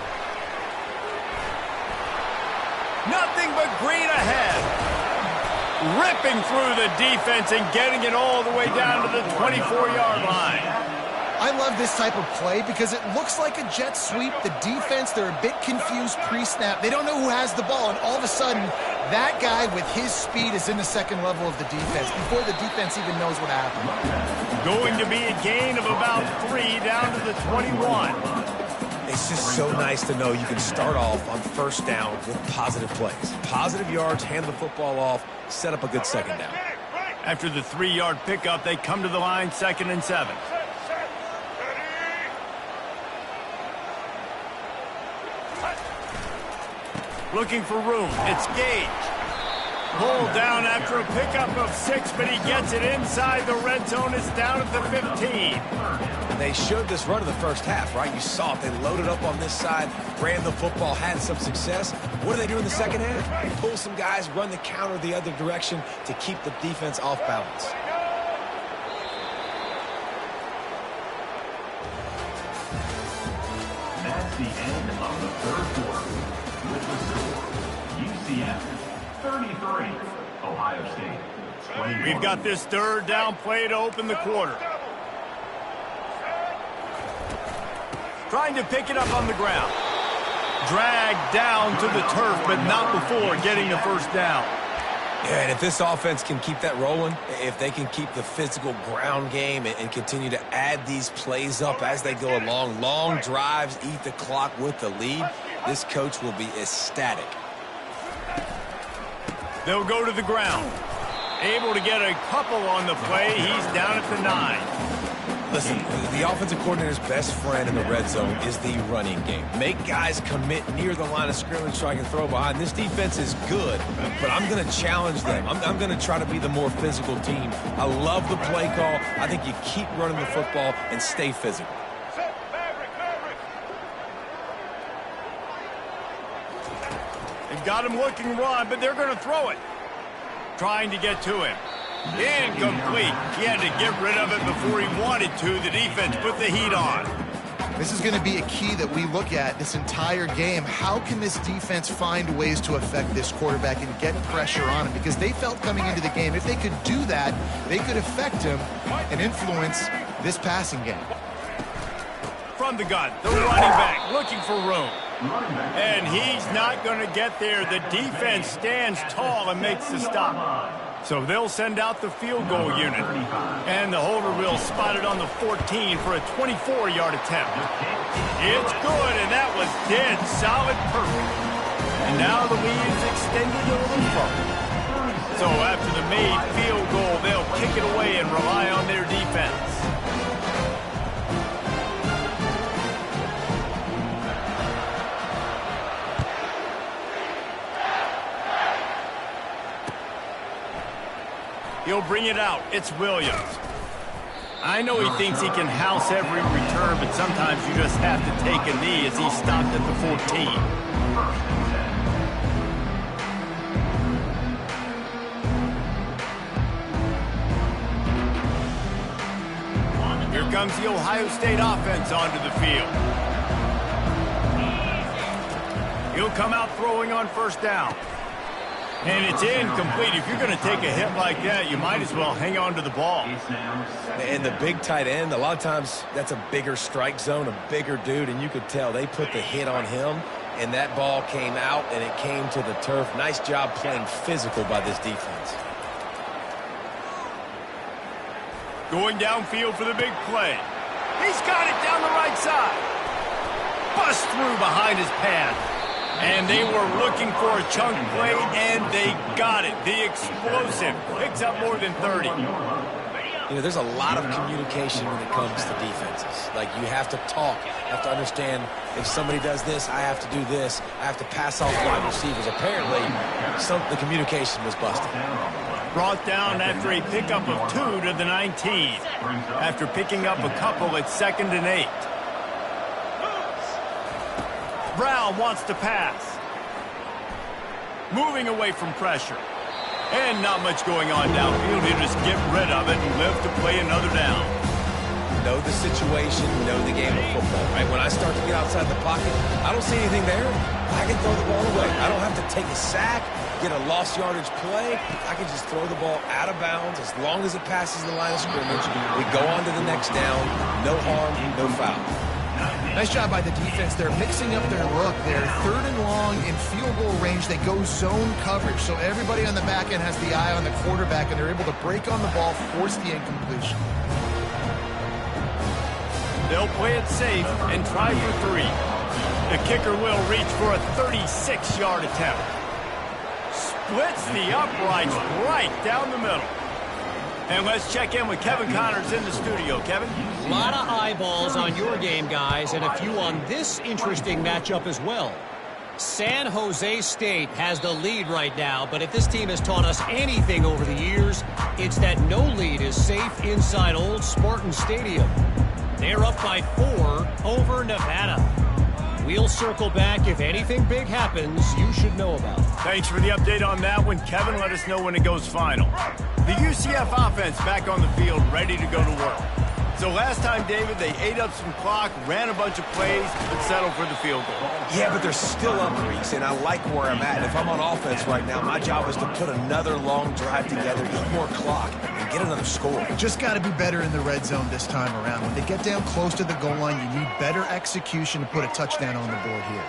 Speaker 1: Nothing but green ahead. Ripping through the defense and getting it all the way down to the 24-yard line.
Speaker 2: I love this type of play because it looks like a jet sweep. The defense, they're a bit confused pre-snap. They don't know who has the ball, and all of a sudden, that guy with his speed is in the 2nd level of the defense before the defense even knows what happened.
Speaker 1: Going to be a gain of about 3 down to the 21.
Speaker 3: It's just so nice to know you can start off on 1st down with positive plays. Positive yards, hand the football off, set up a good 2nd down.
Speaker 1: After the 3-yard pickup, they come to the line 2nd and 7. Looking for room. It's Gage. Pulled down after a pickup of 6, but he gets it inside the red zone. It's down at the 15.
Speaker 3: They showed this run in the 1st half, right? You saw it. They loaded up on this side, ran the football, had some success. What do they do in the 2nd half? Pull some guys, run the counter the other direction to keep the defense off balance.
Speaker 4: That's the end of the 3rd quarter. With the score, UCF 33, Ohio State 21.
Speaker 1: We've got this 3rd down play to open the quarter. Trying to pick it up on the ground. Dragged down to the turf, but not before getting the 1st down.
Speaker 3: Yeah, and if this offense can keep that rolling, if they can keep the physical ground game and continue to add these plays up as they go along, long drives, eat the clock with the lead, this coach will be ecstatic.
Speaker 1: They'll go to the ground. Able to get a couple on the play. He's down at the 9.
Speaker 3: Listen, the offensive coordinator's best friend in the red zone is the running game. Make guys commit near the line of scrimmage so I can throw behind. This defense is good, but I'm going to challenge them. I'm going to try to be the more physical team. I love the play call. I think you keep running the football and stay physical.
Speaker 1: They've got him looking run, but they're going to throw it. Trying to get to him. Incomplete. He had to get rid of it before he wanted to. The defense put the heat on.
Speaker 2: This is going to be a key that we look at this entire game. How can this defense find ways to affect this quarterback and get pressure on him? Because they felt coming into the game, if they could do that, they could affect him and influence this passing game.
Speaker 1: From the gun, the running back looking for room. And he's not going to get there. The defense stands tall and makes the stop. So they'll send out the field goal unit. And the holder will spot it on the 14 for a 24-yard attempt. It's good, and that was dead solid perfect. And now the lead is extended a little further. So after the made field goal, they'll kick it away and rely on their defense. He'll bring it out. It's Williams. I know he thinks he can house every return, but sometimes you just have to take a knee as he stopped at the 14. Here comes the Ohio State offense onto the field. He'll come out throwing on first down. And it's incomplete. If you're going to take a hit like that, you might as well hang on to the ball.
Speaker 3: And the big tight end, a lot of times that's a bigger strike zone, a bigger dude, and you could tell they put the hit on him, and that ball came out, and it came to the turf. Nice job playing physical by this defense.
Speaker 1: Going downfield for the big play. He's got it down the right side. Bust through behind his pad. And they were looking for a chunk play, and they got it. The explosive picks up more than 30.
Speaker 3: You know, there's a lot of communication when it comes to defenses. Like, you have to talk. You have to understand if somebody does this, I have to do this. I have to pass off wide receivers. Apparently, the communication was busted.
Speaker 1: Brought down after a pickup of 2 to the 19. After picking up a couple at 2nd and 8. Brown wants to pass. Moving away from pressure. And not much going on downfield. He'll just get rid of it and live to play another down.
Speaker 3: Know the situation, know the game of football, right? When I start to get outside the pocket, I don't see anything there. I can throw the ball away. I don't have to take a sack, get a lost yardage play. I can just throw the ball out of bounds as long as it passes the line of scrimmage. We go on to the next down. No harm, no foul.
Speaker 2: Nice job by the defense. They're mixing up their look. They're 3rd and long in field goal range. They go zone coverage, so everybody on the back end has the eye on the quarterback, and they're able to break on the ball, force the incompletion.
Speaker 1: They'll play it safe and try for 3. The kicker will reach for a 36-yard attempt. Splits the uprights right down the middle. And let's check in with Kevin Connors in the studio. Kevin?
Speaker 5: A lot of eyeballs on your game, guys, and a few on this interesting matchup as well. San Jose State has the lead right now, but if this team has taught us anything over the years, it's that no lead is safe inside Old Spartan Stadium. They're up by 4 over Nevada. We'll circle back if anything big happens you should know about.
Speaker 1: Thanks for the update on that one, Kevin. Let us know when it goes final. The UCF offense back on the field, ready to go to work. So last time, David, they ate up some clock, ran a bunch of plays, but settled for the field goal.
Speaker 3: Yeah, but they're still up, Reese, and I like where I'm at. If I'm on offense right now, my job is to put another long drive together, eat more clock, and get another score.
Speaker 2: Just got to be better in the red zone this time around. When they get down close to the goal line, you need better execution to put a touchdown on the board here.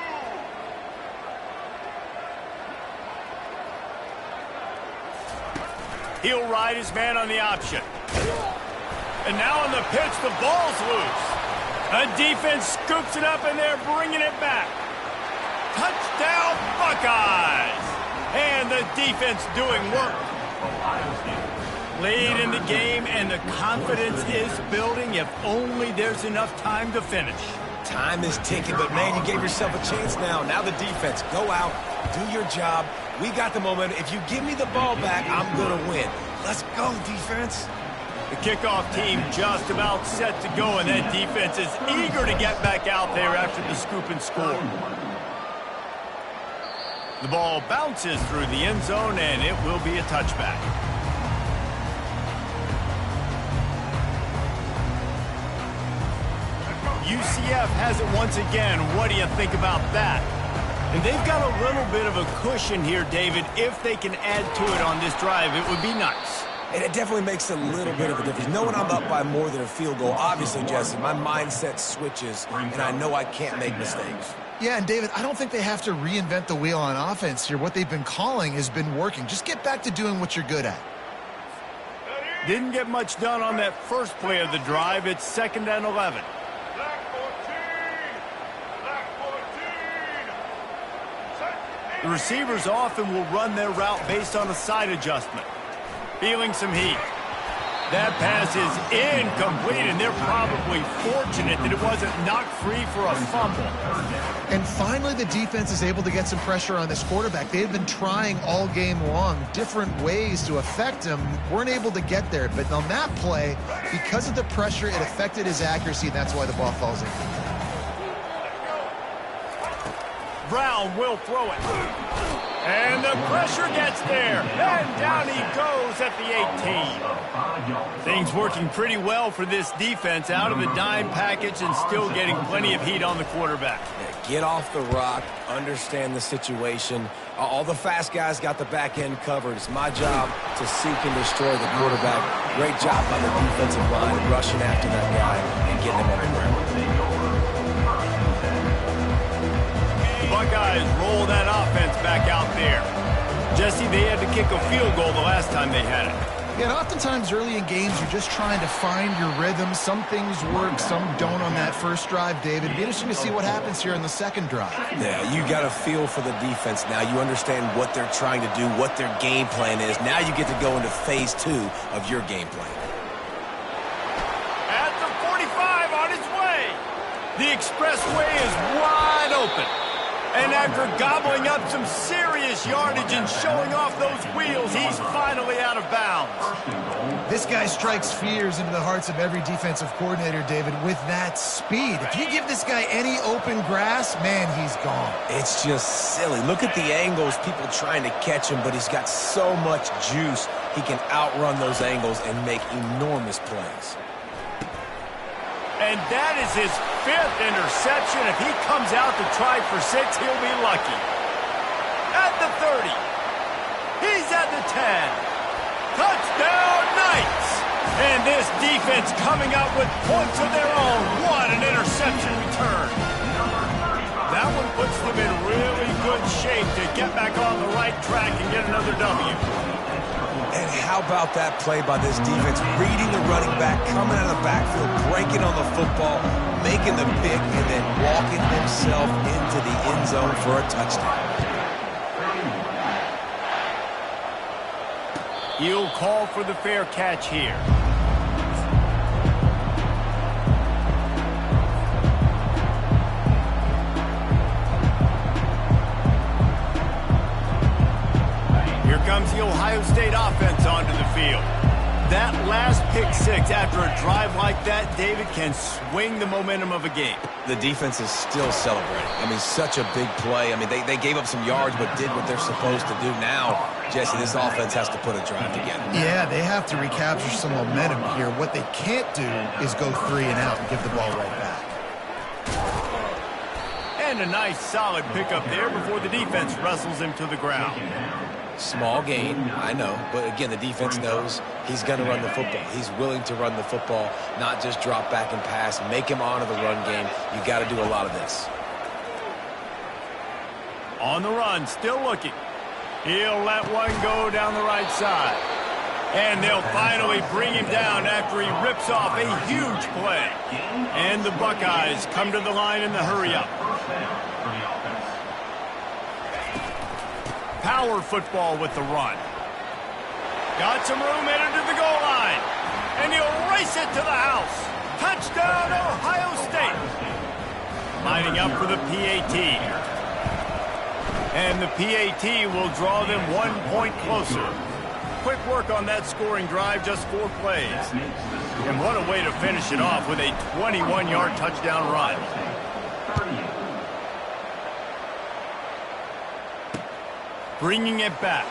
Speaker 1: He'll ride his man on the option. And now on the pitch, the ball's loose. A defense scoops it up, and they're bringing it back. Touchdown, Buckeyes! And the defense doing work. Late in the game, and the confidence is building if only there's enough time to finish.
Speaker 3: Time is ticking, but, man, you gave yourself a chance now. Now the defense, go out, do your job. We got the momentum. If you give me the ball back, I'm going to win. Let's go, defense.
Speaker 1: The kickoff team just about set to go, and that defense is eager to get back out there after the scoop and score. The ball bounces through the end zone, and it will be a touchback. UCF has it once again. What do you think about that? And they've got a little bit of a cushion here, David. If they can add to it on this drive, it would be nice.
Speaker 3: And it definitely makes a little bit of a difference. Knowing I'm up by more than a field goal, obviously, Jesse, my mindset switches, and I know I can't make mistakes.
Speaker 2: Yeah, and David, I don't think they have to reinvent the wheel on offense here. What they've been calling has been working. Just get back to doing what you're good at.
Speaker 1: Didn't get much done on that first play of the drive. It's 2nd and 11. The receivers often will run their route based on a side adjustment. Feeling some heat. That pass is incomplete, and they're probably fortunate that it wasn't knocked free for a fumble.
Speaker 2: And finally, the defense is able to get some pressure on this quarterback. They've been trying all game long, different ways to affect him. Weren't able to get there, but on that play, because of the pressure, it affected his accuracy, and that's why the ball falls in.
Speaker 1: Brown will throw it. And the pressure gets there. And down he goes at the 18. Things working pretty well for this defense, out of the dime package and still getting plenty of heat on the quarterback.
Speaker 3: Yeah, get off the rock, understand the situation. All the fast guys got the back end covered. It's my job to seek and destroy the quarterback. Great job by the defensive line rushing after that guy and getting him on the ground.
Speaker 1: Buckeyes roll that offense back out there. Jesse, they had to kick a field goal the last time they had it.
Speaker 2: Yeah, and oftentimes early in games, you're just trying to find your rhythm. Some things work, some don't on that first drive, David. It'd be interesting to see what happens here in the second drive.
Speaker 3: Yeah, you got a feel for the defense now. You understand what they're trying to do, what their game plan is. Now you get to go into phase 2 of your game plan.
Speaker 1: At the 45 on his way. The expressway is wide open. And after gobbling up some serious yardage and showing off those wheels, he's finally out of bounds.
Speaker 2: This guy strikes fears into the hearts of every defensive coordinator, David, with that speed. If you give this guy any open grass, man, he's gone.
Speaker 3: It's just silly. Look at the angles, people trying to catch him, but he's got so much juice. He can outrun those angles and make enormous plays.
Speaker 1: And that is his 5th interception. If he comes out to try for 6, he'll be lucky. At the 30. He's at the 10. Touchdown, Knights! And this defense coming out with points of their own. What an interception return. That one puts them in really good shape to get back on the right track and get another W.
Speaker 3: And how about that play by this defense? Reading the running back, coming out of the backfield, breaking on the football, making the pick, and then walking himself into the end zone for a touchdown.
Speaker 1: He'll call for the fair catch here. Here comes the Ohio State offense onto the field. That last pick 6 after a drive like that, David, can swing the momentum of a game.
Speaker 3: The defense is still celebrating. I mean, such a big play. I mean, they gave up some yards but did what they're supposed to do. Now, Jesse, this offense has to put a drive together.
Speaker 2: Yeah, they have to recapture some momentum here. What they can't do is go 3 and out and give the ball right back.
Speaker 1: And a nice solid pickup there before the defense wrestles him to the ground.
Speaker 3: Small gain, I know, but again, the defense knows he's going to run the football. He's willing to run the football, not just drop back and pass, make him honor the run game. You got to do a lot of this.
Speaker 1: On the run, still looking. He'll let one go down the right side. And they'll finally bring him down after he rips off a huge play. And the Buckeyes come to the line in the hurry-up. Power football with the run. Got some room headed to the goal line. And he'll race it to the house. Touchdown, Ohio State. Lining up for the PAT. And the PAT will draw them 1 point closer. Quick work on that scoring drive, just 4 plays. And what a way to finish it off with a 21-yard touchdown run. bringing it back.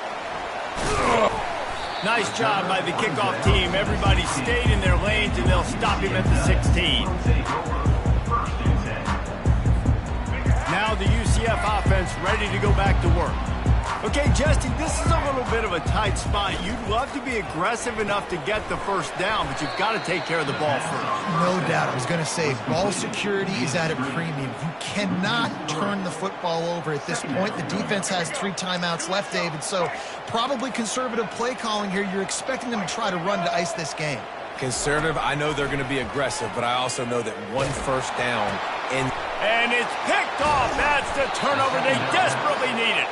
Speaker 1: Nice job by the kickoff team. Everybody stayed in their lanes, and they'll stop him at the 16. Now the UCF offense ready to go back to work. Okay, Jesse, this is a little bit of a tight spot. You'd love to be aggressive enough to get the first down, but you've got to take care of the ball first.
Speaker 2: No doubt. I was going to say, ball security is at a premium. You cannot turn the football over at this point. The defense has 3 timeouts left, David, so probably conservative play calling here. You're expecting them to try to run to ice this game.
Speaker 3: Conservative, I know they're going to be aggressive, but I also know that 1 first down
Speaker 1: and it's picked off. That's the turnover they desperately needed.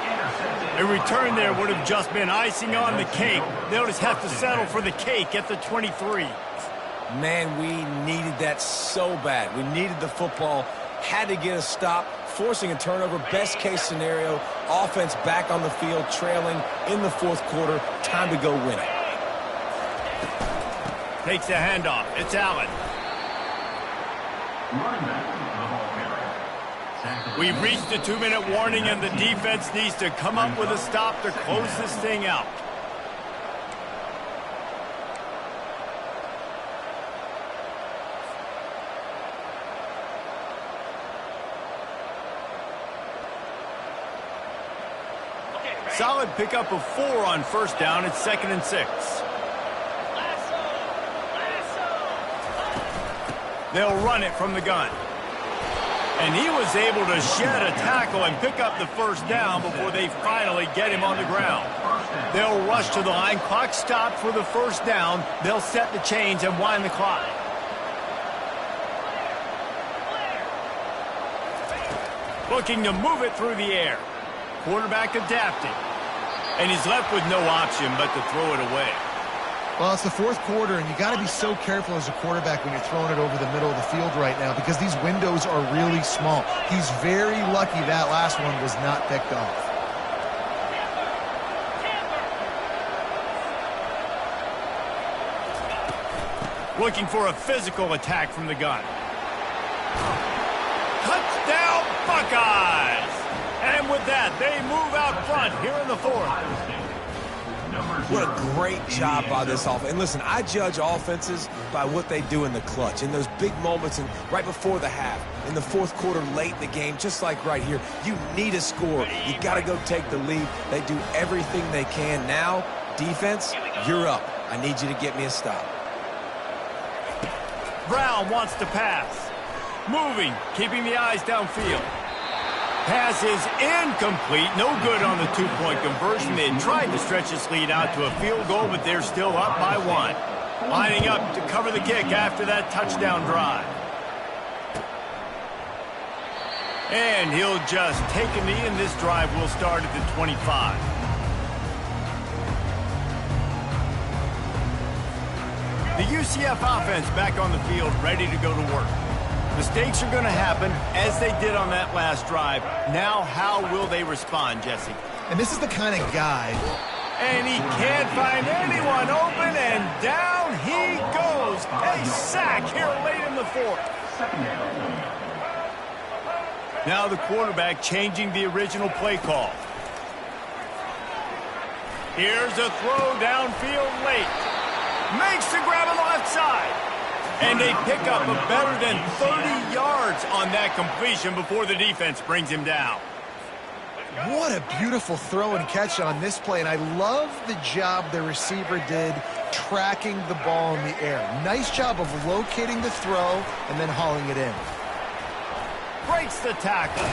Speaker 1: A return there would have just been icing on the cake. They'll just have to settle for the cake at the 23.
Speaker 3: Man, we needed that so bad. We needed the football, had to get a stop, forcing a turnover. Best case scenario, offense back on the field, trailing in the 4th quarter. Time to go win it.
Speaker 1: Takes the handoff. It's Allen. We've reached the 2-minute warning, and the defense needs to come up with a stop to close this thing out. Solid pickup of 4 on first down. It's 2nd and 6. They'll run it from the gun. And he was able to shed a tackle and pick up the first down before they finally get him on the ground. They'll rush to the line. Clock stopped for the first down. They'll set the chains and wind the clock. Looking to move it through the air. Quarterback adapting. And he's left with no option but to throw it away.
Speaker 2: Well, it's the 4th quarter, and you got to be so careful as a quarterback when you're throwing it over the middle of the field right now because these windows are really small. He's very lucky that last one was not picked off.
Speaker 1: Looking for a physical attack from the gun. Touchdown, Buckeyes! And with that, they move out front here in the 4th.
Speaker 3: What a great job by this offense. And listen, I judge offenses by what they do in the clutch, in those big moments and right before the half, in the 4th quarter, late in the game, just like right here. You need a score. You got to go take the lead. They do everything they can. Now, defense, you're up. I need you to get me a stop.
Speaker 1: Brown wants to pass. Moving, keeping the eyes downfield. Pass is incomplete. No good on the 2-point conversion. They tried to stretch this lead out to a field goal, but they're still up by 1. Lining up to cover the kick after that touchdown drive. And he'll just take a knee, and this drive will start at the 25. The UCF offense back on the field, ready to go to work. Mistakes are going to happen, as they did on that last drive. Now, how will they respond, Jesse?
Speaker 2: And this is the kind of guy.
Speaker 1: And he can't find anyone open, and down he goes. A sack here late in the 4th. Now the quarterback changing the original play call. Here's a throw downfield late. Makes the grab on the left side. And they pick up a better than 30 yards on that completion before the defense brings him down.
Speaker 2: What a beautiful throw and catch on this play, and I love the job the receiver did tracking the ball in the air. Nice job of locating the throw and then hauling it in.
Speaker 1: Breaks the tackle.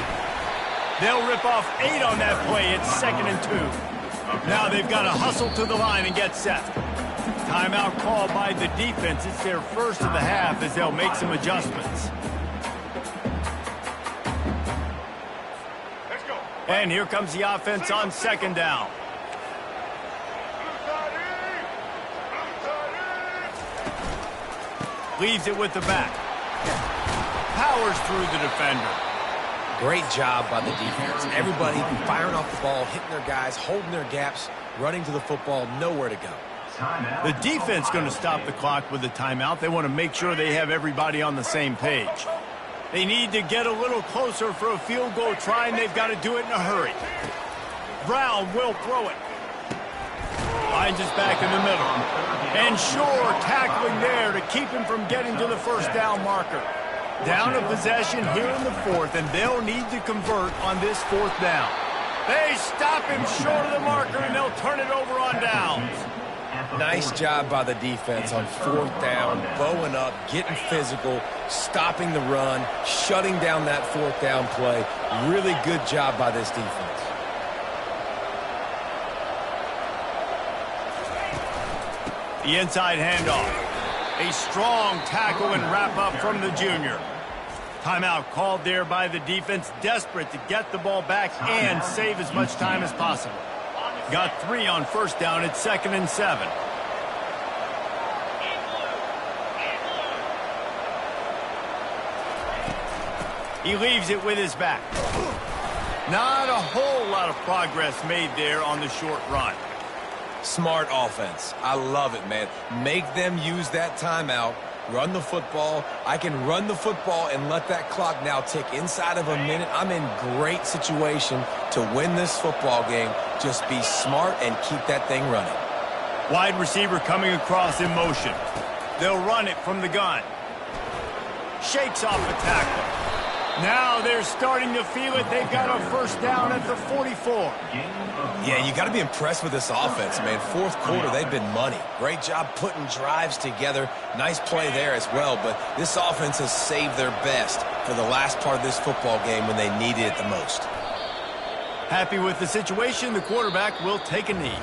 Speaker 1: They'll rip off 8 on that play. It's 2nd and 2. Now they've got to hustle to the line and get set. Timeout called by the defense. It's their first of the half as they'll make some adjustments. And here comes the offense on 2nd down. Leaves it with the back. Powers through the defender.
Speaker 3: Great job by the defense. Everybody firing off the ball, hitting their guys, holding their gaps, running to the football, nowhere to go.
Speaker 1: The defense going to stop the clock with a timeout. They want to make sure they have everybody on the same page. They need to get a little closer for a field goal try, and they've got to do it in a hurry. Brown will throw it. Finds his back in the middle. And Shore tackling there to keep him from getting to the first down marker. Down a possession here in the fourth, and they'll need to convert on this fourth down. They stop him short of the marker, and they'll turn it over on downs.
Speaker 3: Nice job by the defense on fourth down, bowing up, getting physical, stopping the run, shutting down that fourth down play. Really good job by this defense.
Speaker 1: The inside handoff. A strong tackle and wrap up from the junior. Timeout called there by the defense, desperate to get the ball back and save as much time as possible. Got 3 on first down at 2nd and 7. He leaves it with his back. Not a whole lot of progress made there on the short run.
Speaker 3: Smart offense. I love it, man. Make them use that timeout. Run the football. I can run the football and let that clock now tick inside of a minute. I'm in great situation to win this football game. Just be smart and keep that thing running.
Speaker 1: Wide receiver coming across in motion. They'll run it from the gun. Shakes off the tackle. Now they're starting to feel it. They've got a first down at the 44.
Speaker 3: Yeah, you got to be impressed with this offense, man. Fourth quarter, they've been money. Great job putting drives together. Nice play there as well, but this offense has saved their best for the last part of this football game when they needed it the most.
Speaker 1: Happy with the situation, the quarterback will take a knee.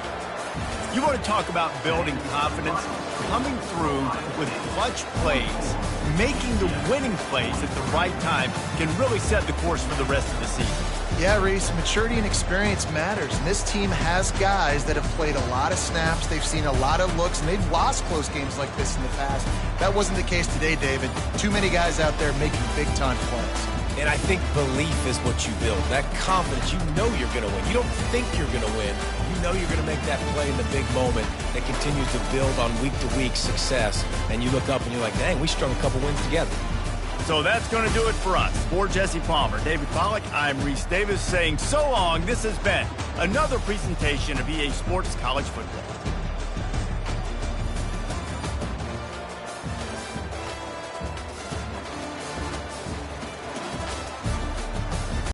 Speaker 1: You want to talk about building confidence? Coming through with clutch plays, making the winning plays at the right time can really set the course for the rest of the season.
Speaker 2: Yeah, Reese, maturity and experience matters, and this team has guys that have played a lot of snaps, they've seen a lot of looks, and they've lost close games like this in the past. That wasn't the case today, David. Too many guys out there making big-time plays.
Speaker 3: And I think belief is what you build. That confidence, you know you're going to win. You don't think you're going to win. You know you're going to make that play in the big moment that continues to build on week-to-week success. And you look up and you're like, dang, we strung a couple wins together.
Speaker 1: So that's going to do it for us. For Jesse Palmer, David Pollack, I'm Reese Davis saying so long. This has been another presentation of EA Sports College Football.